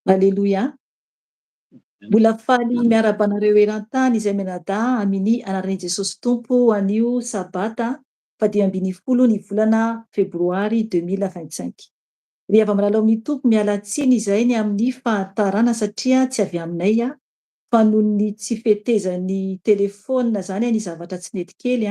Alleluia. Mbola faly miaraba anareo eran-tany izay menada amin'ny anaran'i Jesosy Tompo anio sabata 15 ny volana febroary 2025. Ry avy amin'ny lalao amin'ny tompo miala tsiny izahay amin'ny fahatarana satria tsy avy aminay fa noho ny tsy fetezan'ny telefônina zany ny zavatra tsy nety kely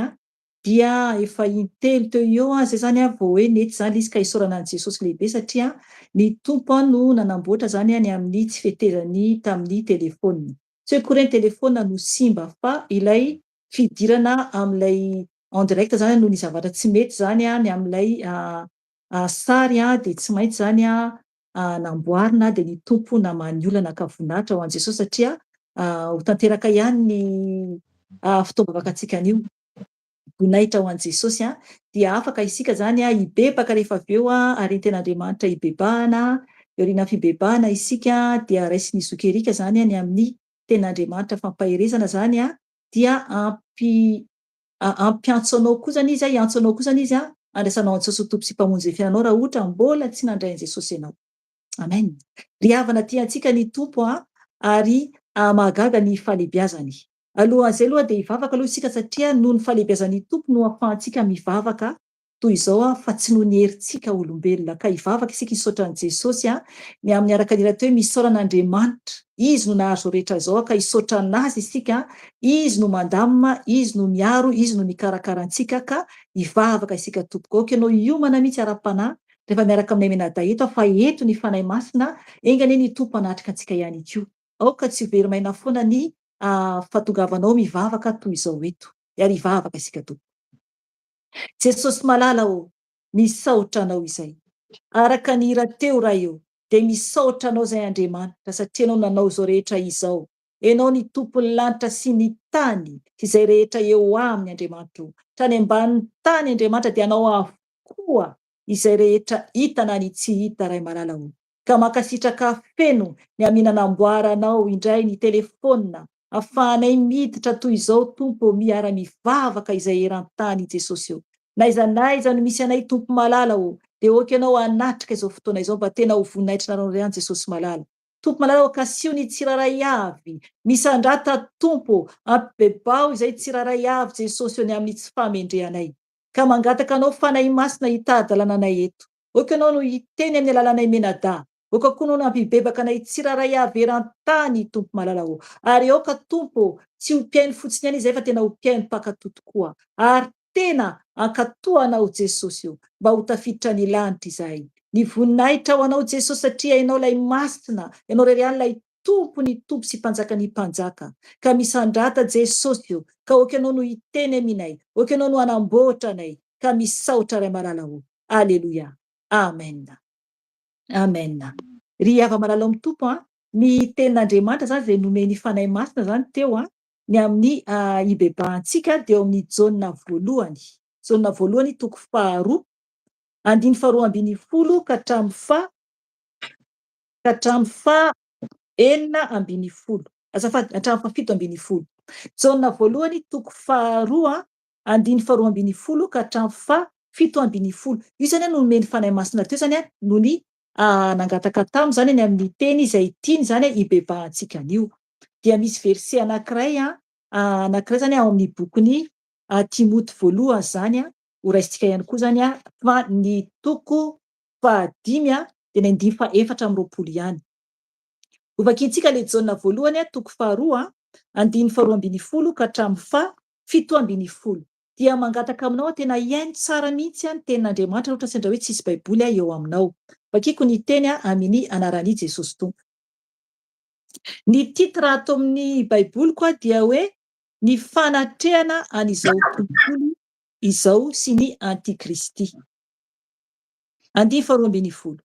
dia efa intelo teo eo zay zany vao hoe nety zany izy ka isaorana an' Jesosy lehibe satria ny tompo no nanamboatra zany ny amin'ny tsy fetezany tamin'ny telefônina. Tsy hoe koa ny telefônina no simba fa ilay fidirana amin'ilay en direct zany noho ny zavatra tsy mety zany ny amin'ilay sary dia tsy maintsy zany namboarina dia ny tompo namany olana ka voninahitra ho an' Jesosy satria ho tanteraka ihany ny fitaovam-bakantsika anio voninahitra ho an' Jesosy dia afaka isika zany hibebaka rehefa avy eo aretin' hibebahana eorina fibebahana isika dia raisy ny zokerika zany ny amin'ny ten'Andriamanitra fampaherezana zany dia ampiantso anao koa zany izy hiantso anao koa zany izy andraisanao an' Jesosy tompo sy mpamonjy ny fiainanao raha ohatra mbola tsy nandray an' Jesosy ianao. Amen. Ry havana tiantsika ny tompo ary mahagaga ny fahalebiazany. Alohan'izay aloha dia hivavaka aloha isika satria noho ny fahalebiazan'ny tompo no ahafahantsika mivavaka toy izao fa tsy noho ny herintsika olombelona ka hivavaka isika hisaotra an' Jesosy ny amin'ny araka hoe misaorana Andriamanitra izy no nahazo rehetra izao ka hisaotra anazy isika izy no mandamina izy no miaro izy no mikarakara antsika ka hivavaka isika tompoko aoka ianao hiomana mihitsy ara-panahy rehefa miaraka aminay menada eto fa eto ny fanahy masina engany ny tompo hanatrika antsika ihany iko aoka tsy verimaina foana ny fahatongavanao mivavaka toy izao eto ary hivavaka isika tompo. Jesosy malala misaotra anao izay araka ny hira teo raha eo dia misaotra anao zay Andriamanitra satria anao nanao izao rehetra izao. Ianao ny tompon'ny lanitra sy ny tany izay rehetra eo aminy Andriamanitra tany ambanin'ny tany Andriamanitra dia anao avokoa izay rehetra hita na ny tsy hita ray malala ka makasitraka feno ny amin'ny nanamboaranao indray ny telefônina ahafahanay miditra toy izao tompo miara-mivavaka izay eran-tany Jesosy eo. Naiza no misy anay tompo malala dia oka ianao hanatrika izao fotoana izao mba tena ho voninahitra nareo ihany Jesosy malala. Tompo malala kasio ny tsiraray avy misandrata tompo ampibebao izay tsiraray avy Jesosy eo ny amin'ny tsy famendrehanay ka mangataka anao fanahy masina hitady lalànanay eto. Oka ianao no hiteny amin'ny alalanay menada Aoka koa anao nampibebaka anay tsiraray avy eran-tany Tompo malala ary aoka Tompo tsy ho mpiaino fotsiny ihany izay fa tena ho mpiaino mpakatoa tokoa ary tena ankatoanao Jesosy io mba ho tafiditra ny lanitra izahay. Ny voninahitra ho anao Jesosy satria ianao lay masina, ianao irery ihany lay Tompo ny Tompo sy mpanjaka ny mpanjaka. Ka misandrata Jesosy io, ka aoka ianao no hiteny aminay, aoka ianao no hanamboatra anay, ka misaotra ray malala Aleluia. Amen. Amen. Ry hava malala amin'ny Tompo ny tenin'Andriamanitra zany izay nomeny fanahy masina zany teo ny amin'ny ibebahantsika dia eo amin'ny jauna voalohany. Jauna voalohany toko 2, andiny 2:12 ka hatramin'ny 4:20. Azafady hatramin'ny 7:20. Jauna voalohany toko 2, andiny 2:12 ka hatramin'ny 7:20. Io zany no nomeny fanahy masina teo zany no ny nangataka taminy zany ny amin'ny teny izay tiany zany ibebahantsika an'io. Dia misy verset anankiray zany ao amin'ny bokon'ny Timoty voalohany zany ho raisintsika ihany koa zany fa ny toko 5 dia ny 4:20 ihany. Ho vakiantsika le jauna voalohany toko 2, andiny 2:12 ka hatramin'ny 7:20. Dia mangataka aminao tena hiaino tsara mihitsy ny tenin'Andriamanitra ohatra sendra hoe tsisy baiboly eo aminao. Vakiko ny teny amin'ny anaran'i Jesosy Tompo. Ny titra ato amin'ny baiboly koa dia hoe ny fanatrehana an'izao tontolo izao sy ny antikristy. Andiny 2:20.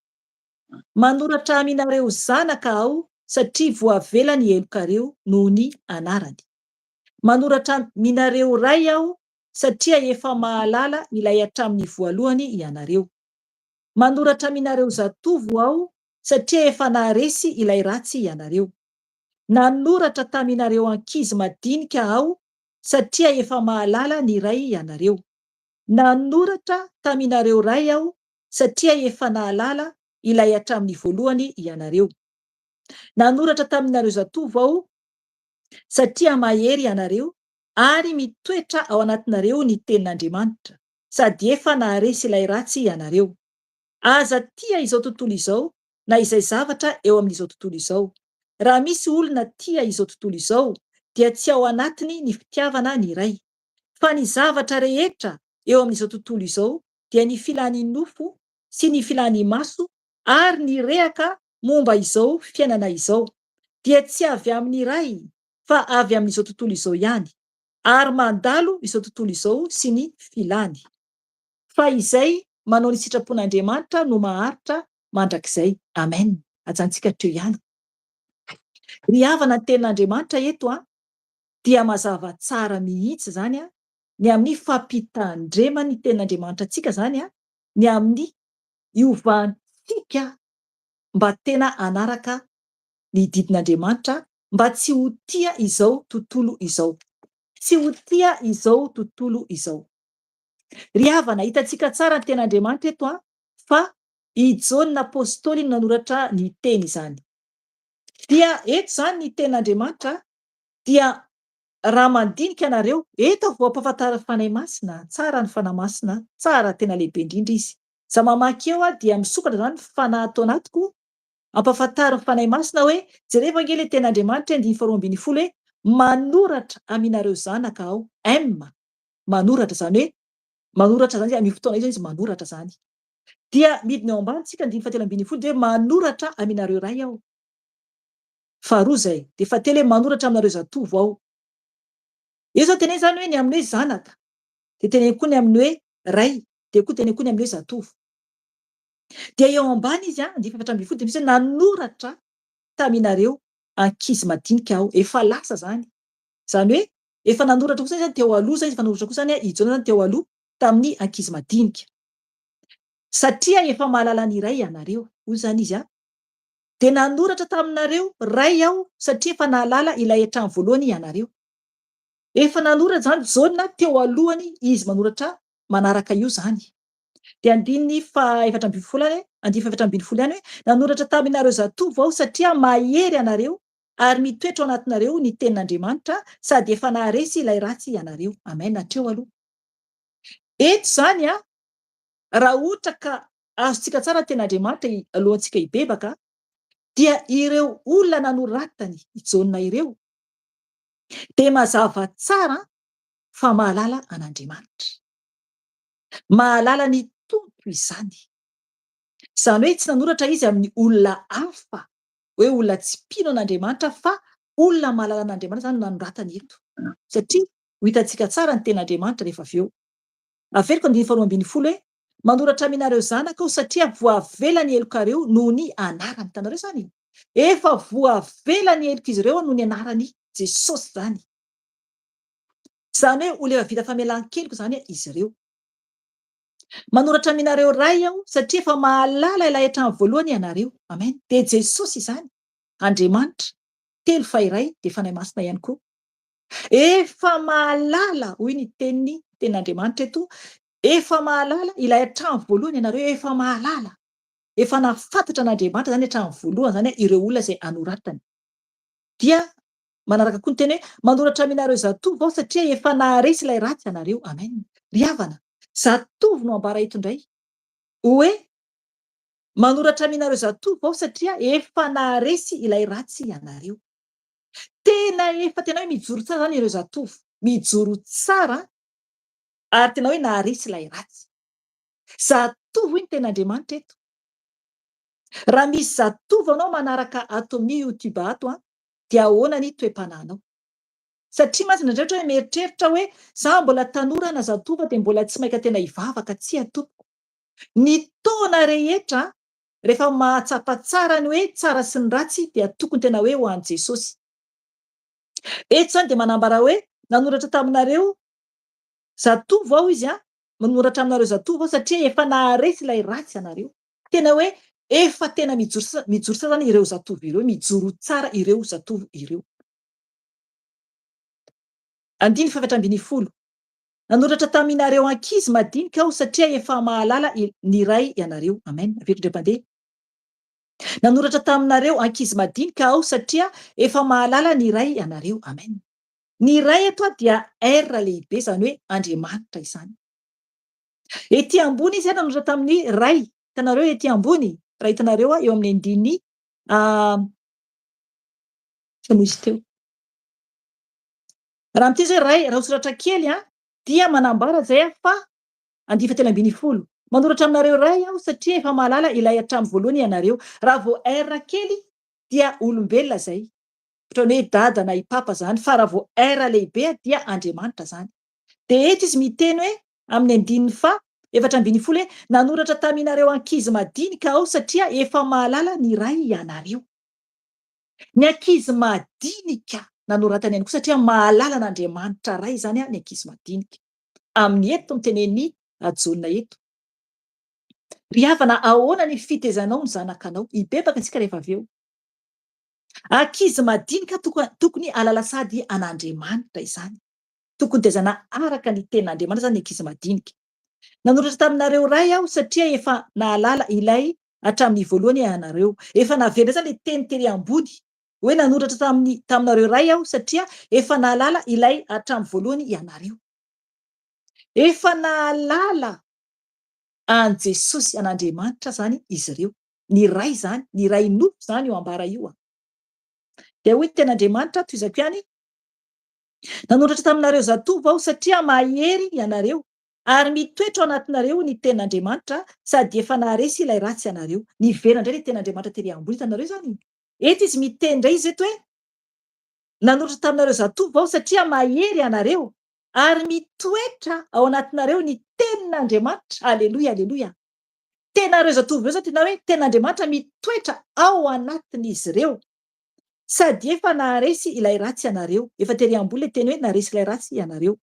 Manoratra aminareo zanaka aho satria voavela ny helokareo noho ny anarany. Manoratra aminareo ray aho satria efa mahalala ilay hatramin'ny voalohany ianareo. Manoratra aminareo zatovo aho satria efa naharesy ilay ratsy ianareo. Nanoratra taminareo ankizy madinika aho satria efa mahalala ny ray ianareo. Nanoratra taminareo ray aho satria efa nahalala ilay hatramin'ny voalohany ianareo. Nanoratra taminareo zatovo aho satria mahery ianareo ary mitoetra ao anatinareo ny tenin'Andriamanitra sady efa naharesy ilay ratsy ianareo. Aza tia izao tontolo izao na izay zavatra eo amin'izao tontolo izao. Raha misy olona tia izao tontolo izao dia tsy ao anatiny ny fitiavana ny ray. Fa ny zavatra rehetra eo amin'izao tontolo izao dia ny filany nofo sy ny filany maso ary ny rehaka momba izao fiainana izao dia tsy avy amin'ny ray fa avy amin'izao tontolo izao ihany ary mandalo izao tontolo izao sy ny filany. Fa izay manao ny sitrapon'Andriamanitra no maharitra mandrakizay. Amen. Ajantsika teo ihany. Ry havana ny tenin'Andriamanitra eto dia mazava tsara mihitsy zany ny amin'ny fampitandremany ny tenin'Andriamanitra antsika zany ny amin'ny iovantsika mba tena anaraka ny didin'Andriamanitra mba tsy ho tia izao tontolo izao. Tsy ho tia izao tontolo izao. Ry havana hitantsika tsara ny tenin'Andriamanitra eto fa i Jaona apôstôly no nanoratra ny teny izany. Dia eto zany ny tenin'Andriamanitra dia raha mandinika anareo eto vao ampahafantara fanahy masina, tsara ny fanahy masina, tsara tena lehibe indrindra izy. Za mamaky eo dia misokatra zany fanahy ato anatiko ampahafantara fanahy masina hoe jereva anie le tenin'Andriamanitra 2:20 hoe manoratra aminareo zanaka aho. Manoratra zany hoe manoratra zany amin'ny fotoana izy manoratra zany. Dia midina ao ambanitsika 7:20 dia manoratra aminareo ray aho. Faharoa zay, dia fahatelo hoe manoratra aminareo zatovo aho. Io zao teneny zany hoe ny amin'ny hoe zanaka, dia teneny koa ny amin'ny hoe ray, dia koa teneny koa ny amin'ny hoe zatovo. Dia eo ambany izy 7:20 dia misy hoe nanoratra taminareo ankizy madinika aho. Efa lasa zany. Zany hoe efa nanoratra kosa zany teo aloha zany, efa nanoratra kosa zany iJaona zany teo aloha tamin'ny ankizy madinika. Satria efa mahalala ny ray ianareo. Hoy zany izy dia nanoratra taminareo ray aho satria efa nahalala ilay hatramin'ny voalohany ianareo. Efa nanoratra zany Jaona teo alohany izy manoratra manaraka io zany. Dia andininy 4:20 ihany hoe nanoratra taminareo zatovo aho satria mahery anareo ary mitoetra ao anatinareo ny tenin'Andriamanitra sady efa naharesy ilay ratsy ianareo. Amen. Hatreo aloha. Eto zany raha ohatra ka azontsika tsara ny tenin'Andriamanitra alohantsika hibebaka dia ireo olona nanoratany ijaonina ireo dia mazava tsara fa mahalala an'Andriamanitra. Mahalala ny tompo izany. Izany hoe tsy nanoratra izy amin'ny olona hafa, hoe olona tsy mpino an'Andriamanitra, fa olona mahalala an'Andriamanitra izany nanoratany eto. Satria ho hitantsika tsara ny ten'Andriamanitra rehefa avy eo. Averiko 15 hoe manoratra aminareo zanakao satria voavelany helokareo noho ny anarany. Hitanareo izany? Efa voavelany heloka izy ireo noho ny anarany Jesosy izany. Izany hoe olona efa vita famelan-keloka izany izy ireo. Manoratra aminareo ray aho satria efa mahalala ilay hatramin'ny voalohany ianareo. Amen. Dia Jesosy izany, Andriamanitra, telo fa iray, dia fanahy masina ihany koa. Efa mahalala, hoy ny tenin'Andriamanitra eto, efa mahalala ilay hatramin'ny voalohany ianareo, efa mahalala. Efa nafantatra an'Andriamanitra izany hatramin'ny voalohany izany ireo olona izay anoratany. Dia manaraka koa ny teny hoe manoratra aminareo zatovo aho satria efa naharesy ilay ratsy ianareo. Amen. Ry havana, zatovo no ambara eto indray. Hoe manoratra aminareo zatovo aho satria efa naharesy ilay ratsy ianareo. Tena hoe mijoro tsara izany ireo zatovo. Mijoro tsara ary tena hoe naharesy ilay ratsy. Zatovo ny ten'Andriamanitra eto. Raha misy zatovo anao manaraka ato amin'ny YouTube ato, dia ahoana ny toe-panahinao? Satria mantsy ndraindray hoe mieritreritra hoe za mbola tanora na zatovo dia mbola tsy maika tena hivavaka, tsy atoko. Ny taona rehetra rehefa mahatsapa tsara ny hoe tsara sy ny ratsy dia tokony tena hoe ho an'i Jesosy. Eto izany dia manambara hoe nanoratra taminareo zatovo aho izy, manoratra aminareo zatovo aho satria efa naharesy ilay ratsy ianareo. Tena hoe efa tena mijoro tsara izany ireo zatovo ireo, mijoro tsara ireo zatovo ireo. 15 nanoratra taminareo ankizy madinika aho satria efa mahalala ny ray ianareo. Amen. Averindram-pandeha. Nanoratra taminareo ankizy madinika aho satria efa mahalala ny ray ianareo. Amen. Ny ray eto dia R lehibe, izany hoe Andriamanitra izany. Ety ambony izy nanoratra tamin'ny ray. Hitanareo ety ambony, raha hitanareo eo amin'ny andiny fanoy izy teo. Raha amin'ity izao ray, raha soratra kely dia manambara zay fa 15 manoratra aminareo ray aho satria efa mahalala ilay hatramin'ny voalohany ianareo. Raha vao R kely dia olombelona zay. Ohatran'ny hoe dada na i papa zany, fa raha vao R lehibe dia Andriamanitra zany. Dia eto izy miteny hoe amin'ny 14 hoe nanoratra taminareo ankizy madinika aho satria efa mahalala ny ray ianareo. Ny ankizy madinika nanoratany ihany koa satria mahalala an'Andriamanitra ray izany ny ankizy madinika. Amin'ny eto ny tenen'ny Jona eto. Ry havana, ahoana ny fitezanao ny zanakanao? Hibebaka antsika rehefa avy eo. Ankizy madinika tokony halala sady an'Andriamanitra izany. Tokony tezana araka ny ten'Andriamanitra izany ny ankizy madinika. Nanoratra taminareo ray aho satria efa nahalala ilay hatramin'ny voalohany ianareo. Efa naverina izany ilay teny tery ambony hoe nanoratra taminareo ray aho satria efa nahalala ilay hatramin'ny voalohany ianareo. Efa nahalala an Jesosy, an'Andriamanitra zany izy ireo. Ny ray zany, ny ray nofo zany io ambara io. Dia hoy ten'Andriamanitra toizako ihany, nanoratra taminareo zatovo aho satria mahery ianareo ary mitoetra ao anatinareo ny ten'Andriamanitra sady efa naharesy ilay ratsy ianareo. Niverina indray ny ten'Andriamanitra tery ambony, hitanareo zany. Eto izy miteny indray izy eto hoe nanoratra taminareo zatovo aho satria mahery ianareo ary mitoetra ao anatinareo ny tenin'Andriamanitra. Aleloia, aleloia. Tenareo zatovo ireo zany tena hoe ten'Andriamanitra mitoetra ao anatin'izy ireo sady efa naharesy ilay ratsy ianareo. Efa tery ambony ilay teny hoe naharesy ilay ratsy ianareo.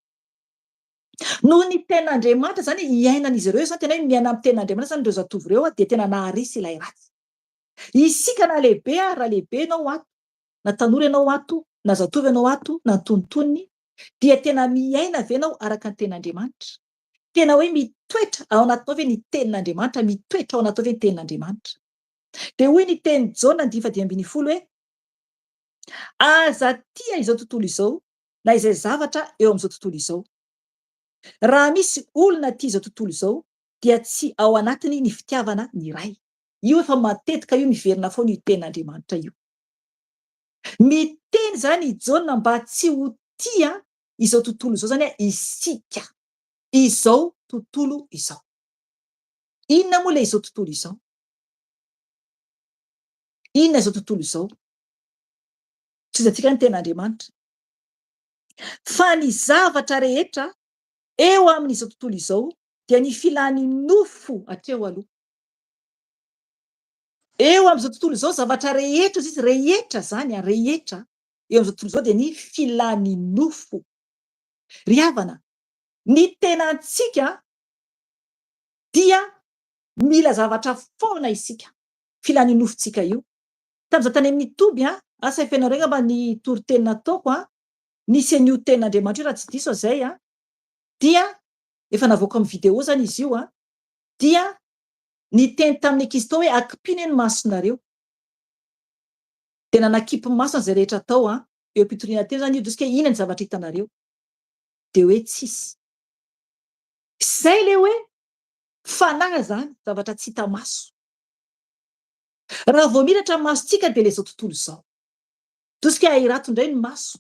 Noho ny ten'Andriamanitra zany iainan'izy ireo zany tena hoe miaina amin'ny ten'Andriamanitra zany ireo zatovo ireo dia tena naharesy ilay ratsy. Isika na lehibe raha lehibe ianao ato, na tanora ianao ato, na zatovo ianao ato, na antonontonony, dia tena miaina ve ianao araka ny ten'Andriamanitra? Tena hoe mitoetra ao anatinao ve ny tenin'Andriamanitra? Mitoetra ao anatinao ve ny tenin'Andriamanitra? Dia hoy ny teny Jaona 15 hoe aza tia izao tontolo izao na izay zavatra eo amin'izao tontolo izao. Raha misy olona tia izao tontolo izao dia tsy ao anatiny ny fitiavana ny ray. io efa matetika io miverina foana io ten'Andriamanitra io. Miteny zany Jaona mba tsy ho tia izao tontolo izao zany isika, izao tontolo izao. Inona moa le izao tontolo izao? Inona izao tontolo izao? Tsy zantsika ny ten'Andriamanitra. Fa ny zavatra rehetra eo amin'izao tontolo izao dia ny filany nofo hatreo aloha. Eo amin'izao tontolo izao zavatra rehetra izy rehetra zany rehetra eo amin'izao tontolo izao dia ny filany nofo. Ry havana, ny tenantsika dia mila zavatra foana isika. Filany nofontsika io. Tam'izao tany amin'ny Toby asa efa ianao reo angamba ny toriteny nataoko nisy an'io tenin'Andriamanitra io raha tsy diso aho zay dia efa navoaka amin'ny vidéo zany izy io dia niteny tamin'ny ankizy tao hoe akipino eny masonareo. De nanakipy masona zay rehetra tao eo am-pitoriana teny zany io juska inona ny zavatra hitanareo? De hoe tsisy. Zay le hoe fanahy zany zavatra tsy hita maso. Raha vao miratra ny masontsika de le zao tontolo zao. Toska ahirato indray ny maso.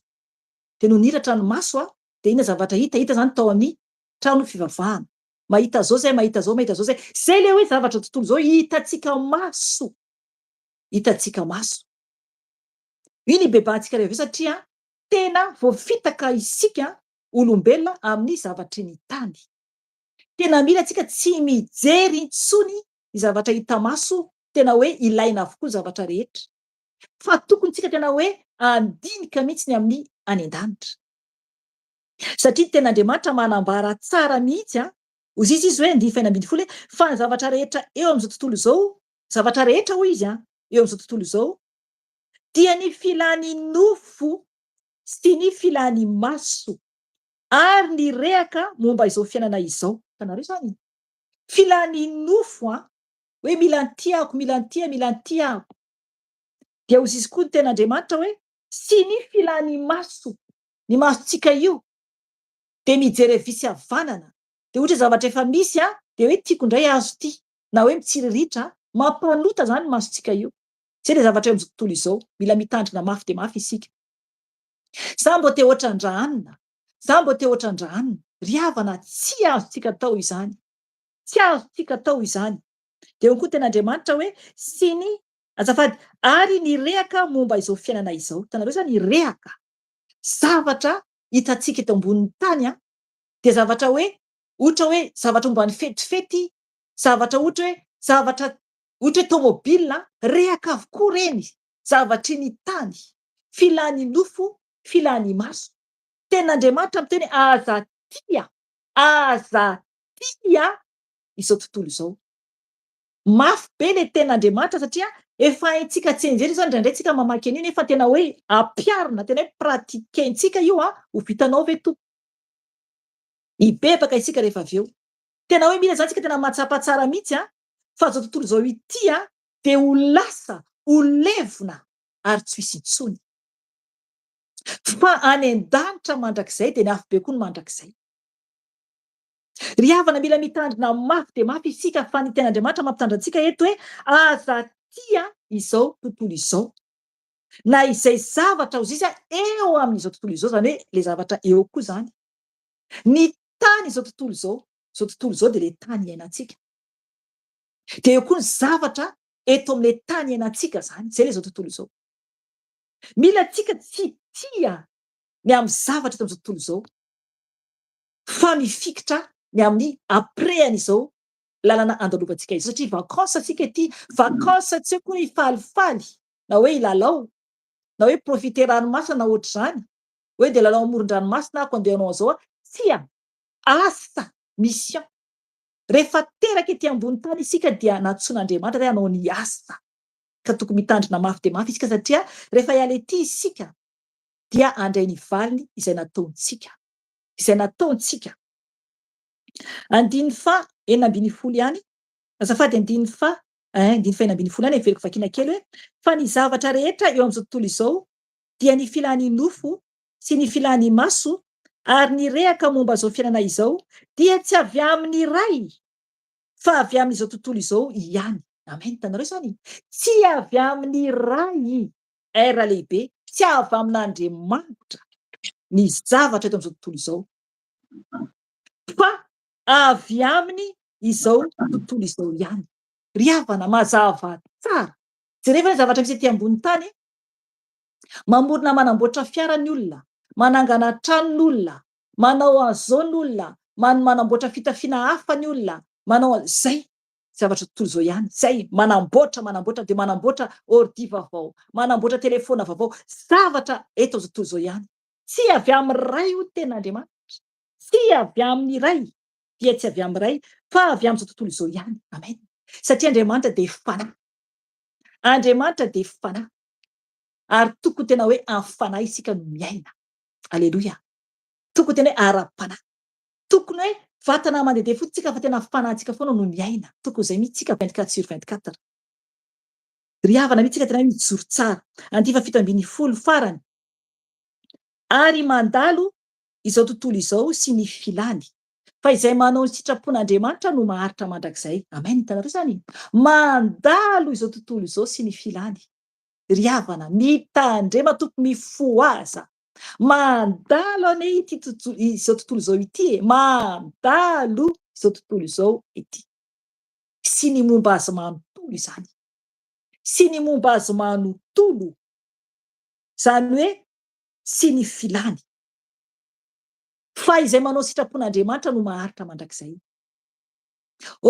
De no niratra ny maso de inona zavatra hita zany tao amin'ny trano fivavahana. Mahita zao zay, mahita zao, mahita zao zay. Zay le hoe zavatra tontolo zao hitantsika maso. Hitantsika maso. Iny bebantsika rehetra satria tena voafitaka isika olombelona amin'ny zavatry ny tany. Tena mila tsika tsy mijery intsony ny zavatra hita maso, tena hoe ilaina avokoa zavatra rehetra. Fa tokony tsika tena hoe andinika mihitsy amin'ny any an-danitra. Satria ten'Andriamanitra manambara tsara mihitsy hozy izy hoe 2:12 fa ny zavatra rehetra eo amin'izao tontolo izao, zavatra rehetra hoy izy eo amin'izao tontolo izao dia ny filany nofo sy ny filany maso ary ny rehaka momba izao fiainana izao. Hitanareo zany? Filany nofo hoe mila tiako, mila tia, mila tiako. Dia hozy izy koa ny ten'Andriamanitra hoe sy ny filany maso. Ny masontsika io de mijery avia sy havanana. De ohatra zavatra efa misy de hoe tiako indray azo ty. Na hoe mitsiriritra mampanota zany masontsika io. Zay le zavatra eo amin'izao tontolo izao. Mila mitandrina mafy de mafy isika. Za mbo te hoatran-dranina. Za mbo te hoatran-dranina. Ry havana, tsy azontsika atao izany. Tsy azontsika atao izany. De eo koa ten'Andriamanitra hoe sy ny azafady ary ny rehaka momba izao fiainana izao. Hitanareo zany rehaka. Zavatra hitantsika eto ambonin'ny tany de zavatra hoe ohatra hoe zavatra momba ny fetifety, zavatra ohatra hoe tomobila, rehaka avokoa reny. Zavatry ny tany, filany nofo, filany maso. Ten'Andriamanitra miteny aza tia izao tontolo izao. Mafy be le ten'Andriamanitra satria efa haintsika tsy enjery zany indraindray tsika mamaky an'io nefa tena hoe ampiarina, tena hoe pratikentsika io ho vitanao ve tompo. Hibebaka isika rehefa avy eo. Tena hoe mila zany tsika tena matsapatsara mihitsy fa zao tontolo izao ity de ho lasa, ho levona ary tsy hisy intsony. Fa any an-danitra mandrakizay de ny afo be koa ny mandrakizay. Ry havana, mila mitandrina mafy de mafy isika fa ny ten'Andriamanitra mampitandrina antsika eto hoe aza tia izao tontolo izao. Na izay zavatra hozy izy eo amin'izao tontolo izao zany hoe le zavatra eo koa zany. Ny tany izao tontolo izao de le tany iainantsika. De eo koa ny zavatra eto amin'le tany iainantsika zany, zay le zao tontolo izao. Mila tsika tsy tia ny amin'ny zavatra eto amin'izao tontolo izao fa mifikitra ny amin'ny aprehan'izao lalana andalovantsika izao satria vakansa tsika ety, vakansa tsy hoe koa hifalifaly na hoe hilalao na hoe profiter ranomasina na ohatr'izany hoe de lalao amoron-dranomasina ako andeha hanao an'izao tsia asa mission. Rehefa teraka ety ambony tany isika dia natsoan'Andriamanitra hoe hanao ny asa. Ka tokony mitandrina mafy de mafy isika satria rehefa hiala ety isika dia handray ny valiny izay nataontsika. Izay nataontsika. 9:12 ihany. Azafady 9:12 ihany everiko vakiana kely hoe fa ny zavatra rehetra eo amin'izao tontolo izao dia ny filany nofo sy ny filany maso ary ny rehaka momba izao fiainana izao dia tsy avy amin'ny ray fa avy amin'izao tontolo izao ihany. Amen, hitanareo zany tsy avy amin'ny ray era lehibe, tsy avy amin'Andriamanitra ny zavatra eto am'izao tontolo izao, fa avy aminy izao tontolo izao ihany. Ry havana mazava tsara, jerena ny zavatra misy ety ambony tany, mamorona manamboatra fiara ny olona, manangana trano ny olona, manao an'izao ny olona, manamboatra fitafiana hafa ny olona, manao zay zavatra tontolo izao ihany, zay manamboatra de manamboatra ordi vaovao, manamboatra telefona vaovao, zavatra eto am'izao tontolo izao ihany. Tsy avy amin'ny ray io ten'Andriamanitra, tsy avy amin'ny ray, dia tsy avy amin'ny ray, fa avy am'izao tontolo izao ihany. Amen. Satria Andriamanitra de fanahy. Andriamanitra de fanahy. Ary tokony tena hoe am'fanahy isika no miaina. Aleloia. Tokony tena hoe ara-panahy. Tokony hoe vatana mandehandeha fotsiny tsika fa tena fanahintsika foana no miaina. Tokony izay mihitsy tsika 24/24. Ry havana mihitsy tsika tena hoe mijoro tsara. Andiva fito ambin'ny folo farany. Ary mandalo izao tontolo izao sy ny filany. Fa izay manao ny sitrapon'Andriamanitra no maharitra mandrakizay. Amen. Hitanareo zany? Mandalo izao tontolo izao sy ny filany. Ry havana, mitandrema tompo mifoaza. Mandalo ane ity izao tontolo izao ity, mandalo izao tontolo izao ity. Sy ny momba azy manontolo izany. Sy ny momba azy manontolo. Zany hoe sy ny filany. Fa izay manao sitrapon'Andriamanitra no maharitra mandrakizay.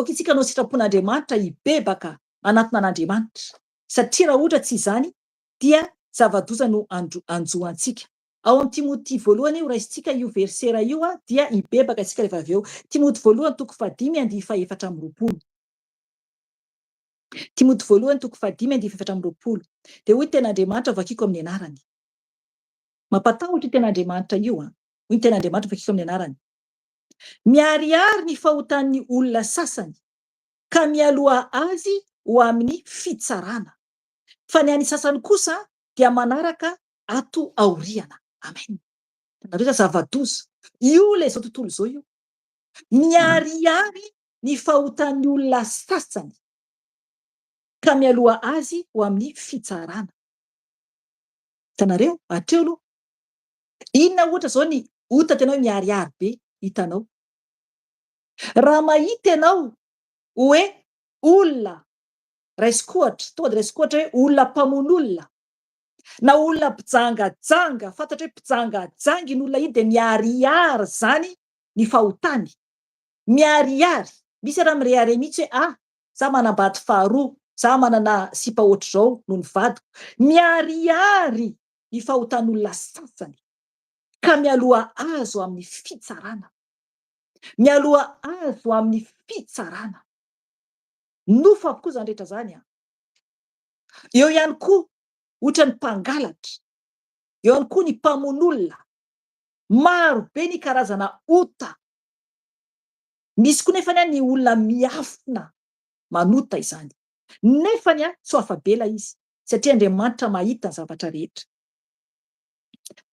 Isika anao sitrapon'Andriamanitra hibebaka anatona an'Andriamanitra. Satria raha ohatra tsy izany, dia zava-doza no anjoantsika. Ao amin'ny Timoty 1 io raisitsika io versera io dia hibebaka isika rehefa avy eo. Timoty 1 toko 5:7-20. Timoty 1 toko 5:7-20. De hoy ten'Andriamanitra vakiko amin'ny anarany. Mampatahotra ten'Andriamanitra io hoy ten'Andriamanitra vakiko amin'ny anarany. Miariary ny fahotan'ny olona sasany, ka mialoha azy ho amin'ny fitsarana. Fa ny an'ny sasany kosa dia manaraka ato aoriana. Amen. Nareo zava-doza. Io le zao tontolo izao io. Miariary ny fahotan'ny olona sasany, ka mialoha azy ho amin'ny fitsarana. Hitanareo? Hatreo aloha. Inona ohatra zao ny ota tena hoe miariary be hitanao? Raha mahita ianao hoe olona raisikohatra, tonga de raisikohatra hoe olona mpamono olona, na olona mpijangajanga, fantatra hoe mpijangajanga iny olona iny de miariary zany ny fahotany. Miariary. Misy raha mireare mihitsy hoe za manambady faharoa, za manana sipa ohatr'izao no ny vadiko. Miariary ny fahotan'olona sasany, ka mialoha azo amin'ny fitsarana. Mialoha azo amin'ny fitsarana. Nofo avokoa zany rehetra zany. Eo ihany koa ohatra ny mpangalatra, eo ihany koa ny mpamon'olona. Maro be ny karazana ota. Misy koa nefany ny olona miafina manota izany. Nefany tsy ho afabela izy satria Andriamanitra mahita ny zavatra rehetra.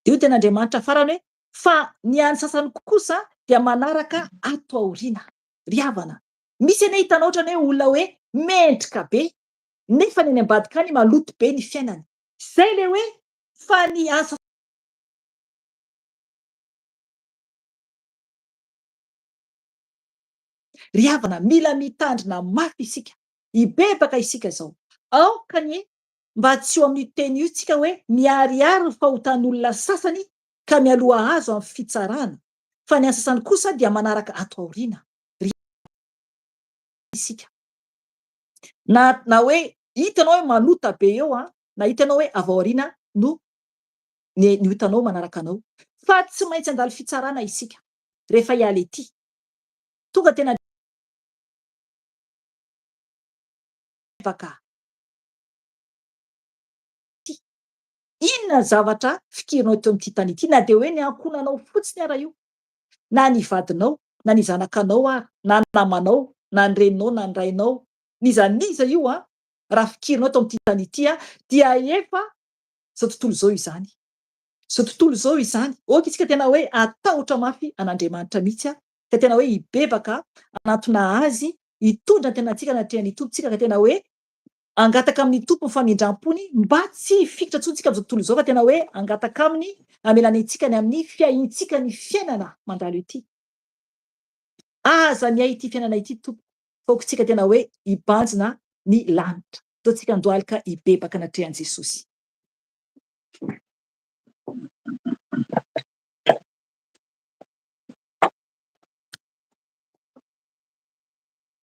De io ten'Andriamanitra farany hoe fa ny an'ny sasany kosa dia manaraka ato aoriana. Ry havana, misy ane hitanao ohatrany hoe olona hoe mendrika be, nefa ny ambadika any maloto be ny fiainany. Zay le hoe fa ny asa. Ry havana, mila mitandrina mafy isika, hibebaka isika zao. Aokany mba tsy ho amin'ny teny io tsika hoe miariary ny fahotan'olona sasany, ka mialoha azo amin'ny fitsarana. Fa ny sasany kosa dia manaraka ato aoriana. Isika. Na hoe hitanao hoe manota be eo na hitanao hoe avy aoriana no ny hitanao manaraka anao. Fa tsy maintsy handalo fitsarana isika rehefa hiala ety. Tonga tena baka. Inona zavatra fikirinao eto amin'ity tany ity, na de hoe ny ankonanao fotsiny ara io, na ny vadinao, na ny zanakanao na namanao, na ny reninao, na ny rainao, niza io raha fikirinao eto amin'ity tany ity dia efa zao tontolo zao izany. Zao tontolo zao izany. Isika tena hoe atahotra mafy an'Andriamanitra mihitsy ka tena hoe hibebaka anatona azy, hitondra tena antsika na tena hitombotsika ka tena hoe angataka amin'ny tompo ny famindram-pony mba tsy hifikitra tsontsika am'zao tontolo izao fa tena hoe angataka aminy amelany antsika ny amin'ny fiaintsika ny fiainana mandalo ity. Aza miay ity fiainana ity tompo, faokontsika tena hoe hibanjina ny lanitra. Ataontsika andohalika hibebaka anatrehan'i Jesosy.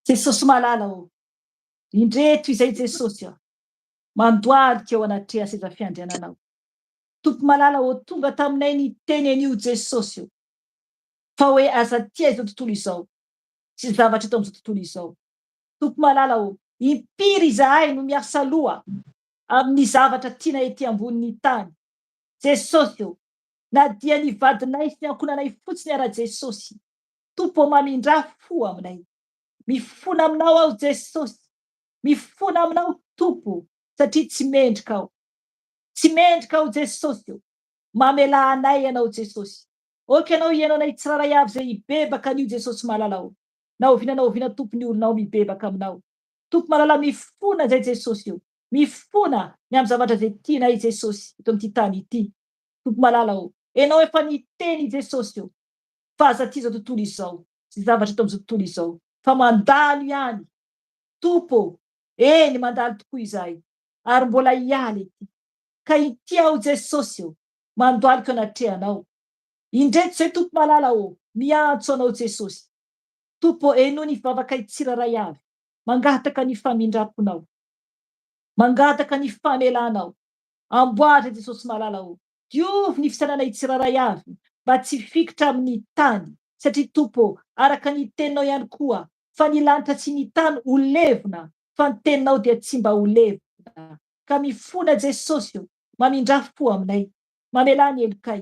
Jesosy malala o, indreto izay Jesosy a, mandohalika eo anatreha seza fiandriananao. Tompo malala o, tonga taminay ny teny an'io Jesosy o, fa hoe aza tia izao tontolo izao sy zavatra eto am'izao tontolo izao. Tompo malala o, impiry izahay no miasa loha amin'ny zavatra tiana ety ambonin'ny tany. Jesosy o, na dia ny vadinay sy ny ankonanay fotsiny ara Jesosy. Tompo mamindra fo aminay. Mifona aminao aho Jesosy. Mifona aminao Tompo satria tsy mendrika aho. Tsy mendrika aho Jesosy o. Mamela anay ianao Jesosy. Oka ianao ianao anay tsiraray avy zay hibebaka an'io Jesosy malala o. Na oviana Tompo ny olonao mibebaka aminao. Tompo malala mifona zay Jesosy o. Mifona ny amy zavatra zay tianay Jesosy eto am'ty tany ity. Tompo malala o. Ianao efa niteny Jesosy o. Fa aza ty zao tontolo izao, sy zavatra eto am'zao tontolo izao. Fa mandalo ihany. Tompo, eny mandalo tokoa izahay. Ary mbola hialy ety. Ka ity aho Jesosy o, mandohalika anatrehanao. Indreto zay Tompo malala o, miantso anao Jesosy. Tompo eno ny vavakay tsiraray avy. Mangataka ny famindramponao. Mangataka ny famelanao. Amboatra Jesosy malala o. Diovy ny fisainanay tsiraray avy mba tsy fikitra amin'ny tany. Satria Tompo, araka ny teninao ihany koa, fa ny lanitra tsy ny tany ho levona, fa ny teninao dia tsy mba ho levona. Ka mifona Jesosy o, mamindra fo aminay, mamela ny elokay.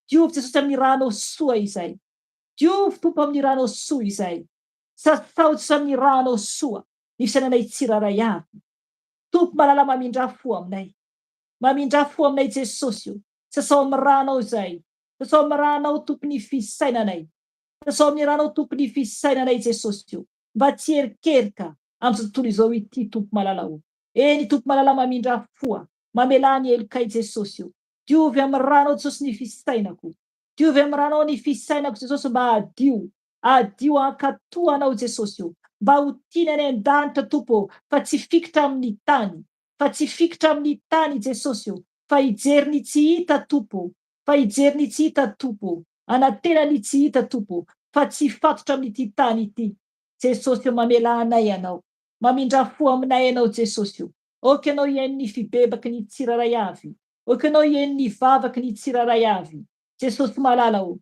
Diovy Jesosy amin'ny ranao soa izay. Diovy Tompo amin'ny ranao soa izay. Sasao Jesosy amin'ny ranao soa, ny fisainanay tsiraray avy. Tompo malala mamindra fo aminay. Mamindra fo aminay Jesosy o. Sasao amin'ny ranao izay. Sasao amin'ny ranao Tompo ny fisainanay. Sasao amin'ny ranao Tompo ny fisainanay Jesosy o. Mba tsy herikerika am'zao tontolo izao ity Tompo malala o. Eny Tompo malala mamindra foa, mamela ny elokay Jesosy o. Diovy amin'ny ranao Jesosy ny fisainako. Diovy amin'ny ranao ny fisainako Jesosy mba adio. Adio ankatoanao Jesosy o. Mba ho tiany any an-danitra Tompo, fa tsy fikitra amin'ny tany. Fa tsy fikitra amin'ny tany Jesosy o. Fa hijery ny tsy hita Tompo. Fa hijery ny tsy hita Tompo. Anatena ny tsy hita Tompo. Fa tsy fatotra amin'ity tany ity. Jesosy o, mamela anay ianao. Mamindra fo aminay ianao Jesosy o. Oka ianao ihainy ny fibebaky ny tsiraray avy. Oka ianao ihainy ny vavaky ny tsiraray avy. Jesosy malala o.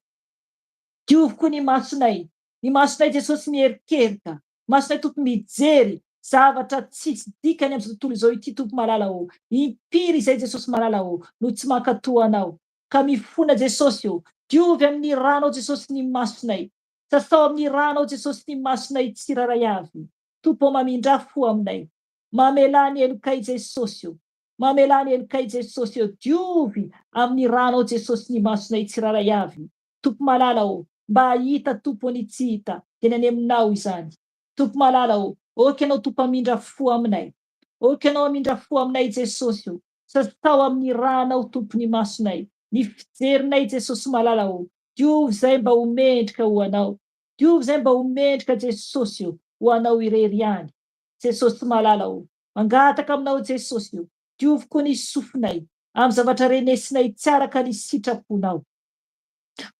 Diovy koa ny masonay. Ny masonay Jesosy miherikerika. Masonay Tompo mijery zavatra tsisy dikany am'zao tontolo izao ity Tompo malala o. Impiry izay Jesosy malala o, no tsy mankatoa anao. Ka mifona Jesosy o. Diovy amin'ny ranao Jesosy ny masonay. Sasao amin'ny ranao Jesosy ny masonay tsiraray avy. Tompo mamindra fo aminay. Mamela ny elokay Jesosy o. Mamela ny elokay Jesosy o. Diovy amin'ny ranao Jesosy ny masonay tsiraray avy. Tompo malala o. Mba hita Tompo ny tsy hita. Teny any aminao izany. Tompo malala o. Oka ianao Tompo amindra fo aminay. Oka ianao amindra fo aminay Jesosy o. Sasao amin'ny ranao Tompo ny masonay. Ny fijerinay Jesosy malala o. Diovy zay mba ho mendrika ho anao. Diovy zay mba ho mendrika Jesosy o. Ho anao irery ihany. Jesosy malala o. Mangataka aminao Jesosy o. Diovy koa ny sofinay. Amy zavatra renesinay tsara ka ny sitraponao.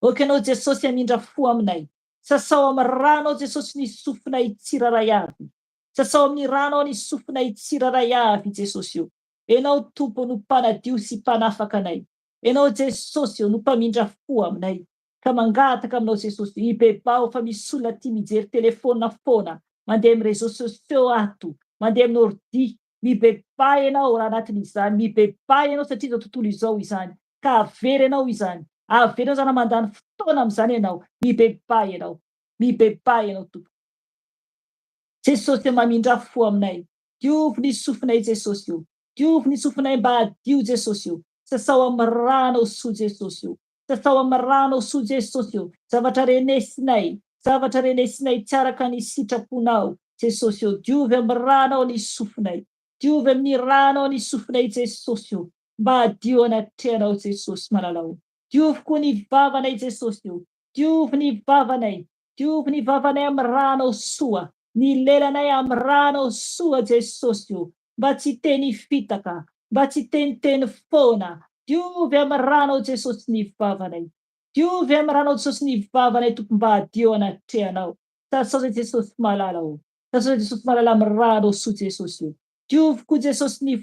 Oka ianao Jesosy amindra fo aminay. Sasao amin'ny ranao Jesosy ny sofinay tsiraray avy. Sasao amin'ny ranao ny sofinay tsiraray avy Jesosy o. Enao Tompo no mpanadio sy mpanafaka anay. Enao Jesosy o no mpamindra fo aminay. Ka mangataka aminao Jesosy. Ibebao fa misy olona tia mijery telefôna foana. Mandeha amin'ny réseaux sociaux ato. Mandeha amin'ny ordi. Mibebay ianao raha anatin'izany. Mibebay ianao satria zao tontolo izao izany. Ka avery ianao izany. Avery ianao zany mandany fotoana am'izany ianao. Mibebay ianao. Mibebay ianao Tompo. Jesosy mamindra fo aminay. Diovy ny sofinay Jesosy o. Diovy ny sofinay mba adio Jesosy o. Sasao amin'ny ranao soa Jesosy o. Sasao amin'ny ranao soa Jesosy o. Zavatra renesinay. Zavatra renesinay tsara ka ny sitraponao Jesosy o. Diovy amin'ny ranao ny sofinay. Diovy amin'ny ranao ny sofinay Jesosy io. Mba hadio anatrehanao Jesosy malalao. Diovy koa ny vavanay Jesosy io. Diovy ny vavanay. Diovy ny vavanay amin'ny ranao soa. Ny lelanay amin'ny ranao soa Jesosy io. Mba tsy teny fitaka. Mba tsy teniteny foana. Diovy amin'ny ranao Jesosy ny vavanay. Diovy amin'ny ranao Jesosy ny vavanay tompo mba hadio anatrehanao. Tasao Jesosy malalao. Tasao Jesosy malala amin'ny ranao soa Jesosy io. Diovy koa Jesosy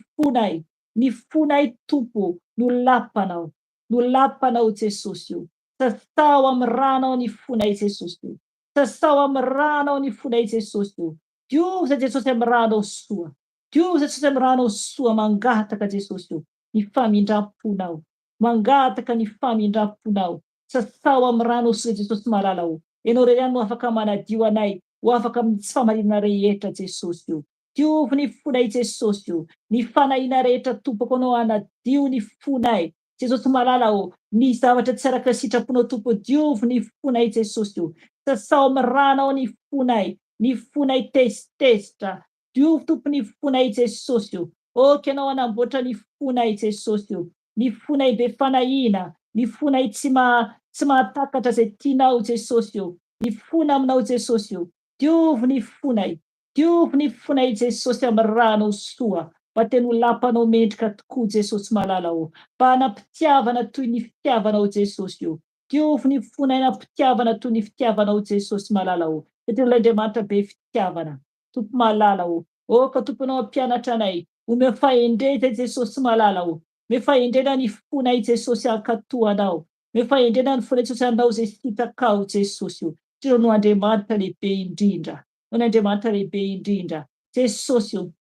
ny fonay tompo no lapanao. No lapanao Jesosy io. Sasao amin'ny ranao ny fonay Jesosy io. Sasao amin'ny ranao ny fonay Jesosy io. Diovy Jesosy amin'ny ranao soa. Diovy Jesosy amin'ny ranao soa mangataka Jesosy io. Ny famindram-ponao. Mangataka ny famindram-ponao. Sasao amin'ny ranao soa Jesosy malalao. Ianao irery ihany no afaka manadio anay. Ho afaka amin'ny tsy famarinana rehetra Jesosy io. Diovy ny fonay Jesosy io. Ny fanahiana rehetra tompoko anao anadio ny fonay. Jesosy malalao. Ny zavatra tsy araka sitraponao tompo diovy ny fonay Jesosy io. Sasao amin'ny ranao ny fonay. Ny fonay tezitezitra. Diovy tompo ny fonay Jesosy io. Oky anao anamboatra ny fonay Jesosy io. Ny fonay be fanahiana. Ny fonay tsy mahatakatra zay tianao Jesosy io. Ny fona aminao Jesosy io. Diovy ny fonay. Diovy ny fonay Jesosy amin'ny ranao soa. Mba teny ho lapanao mendrika tokoa Jesosy malalao. Mba hanampitiavana toy ny fitiavanao Jesosy io. Diovy ny fonay nampitiavana toy ny fitiavanao Jesosy malalao. Satria l'Andriamanitra be fitiavana. Tompo malalao. Ka tomponao ampianatra anay. Ome fahendrena Jesosy malalao. Me fahendrena ny fonay Jesosy ankatoanao. Me fahendrena ny fonay Jesosy anao zay sitakao Jesosy io. Tiro no Andriamanitra lehibe indrindra. No Andriamanitra lehibe indrindra. Jesosy io.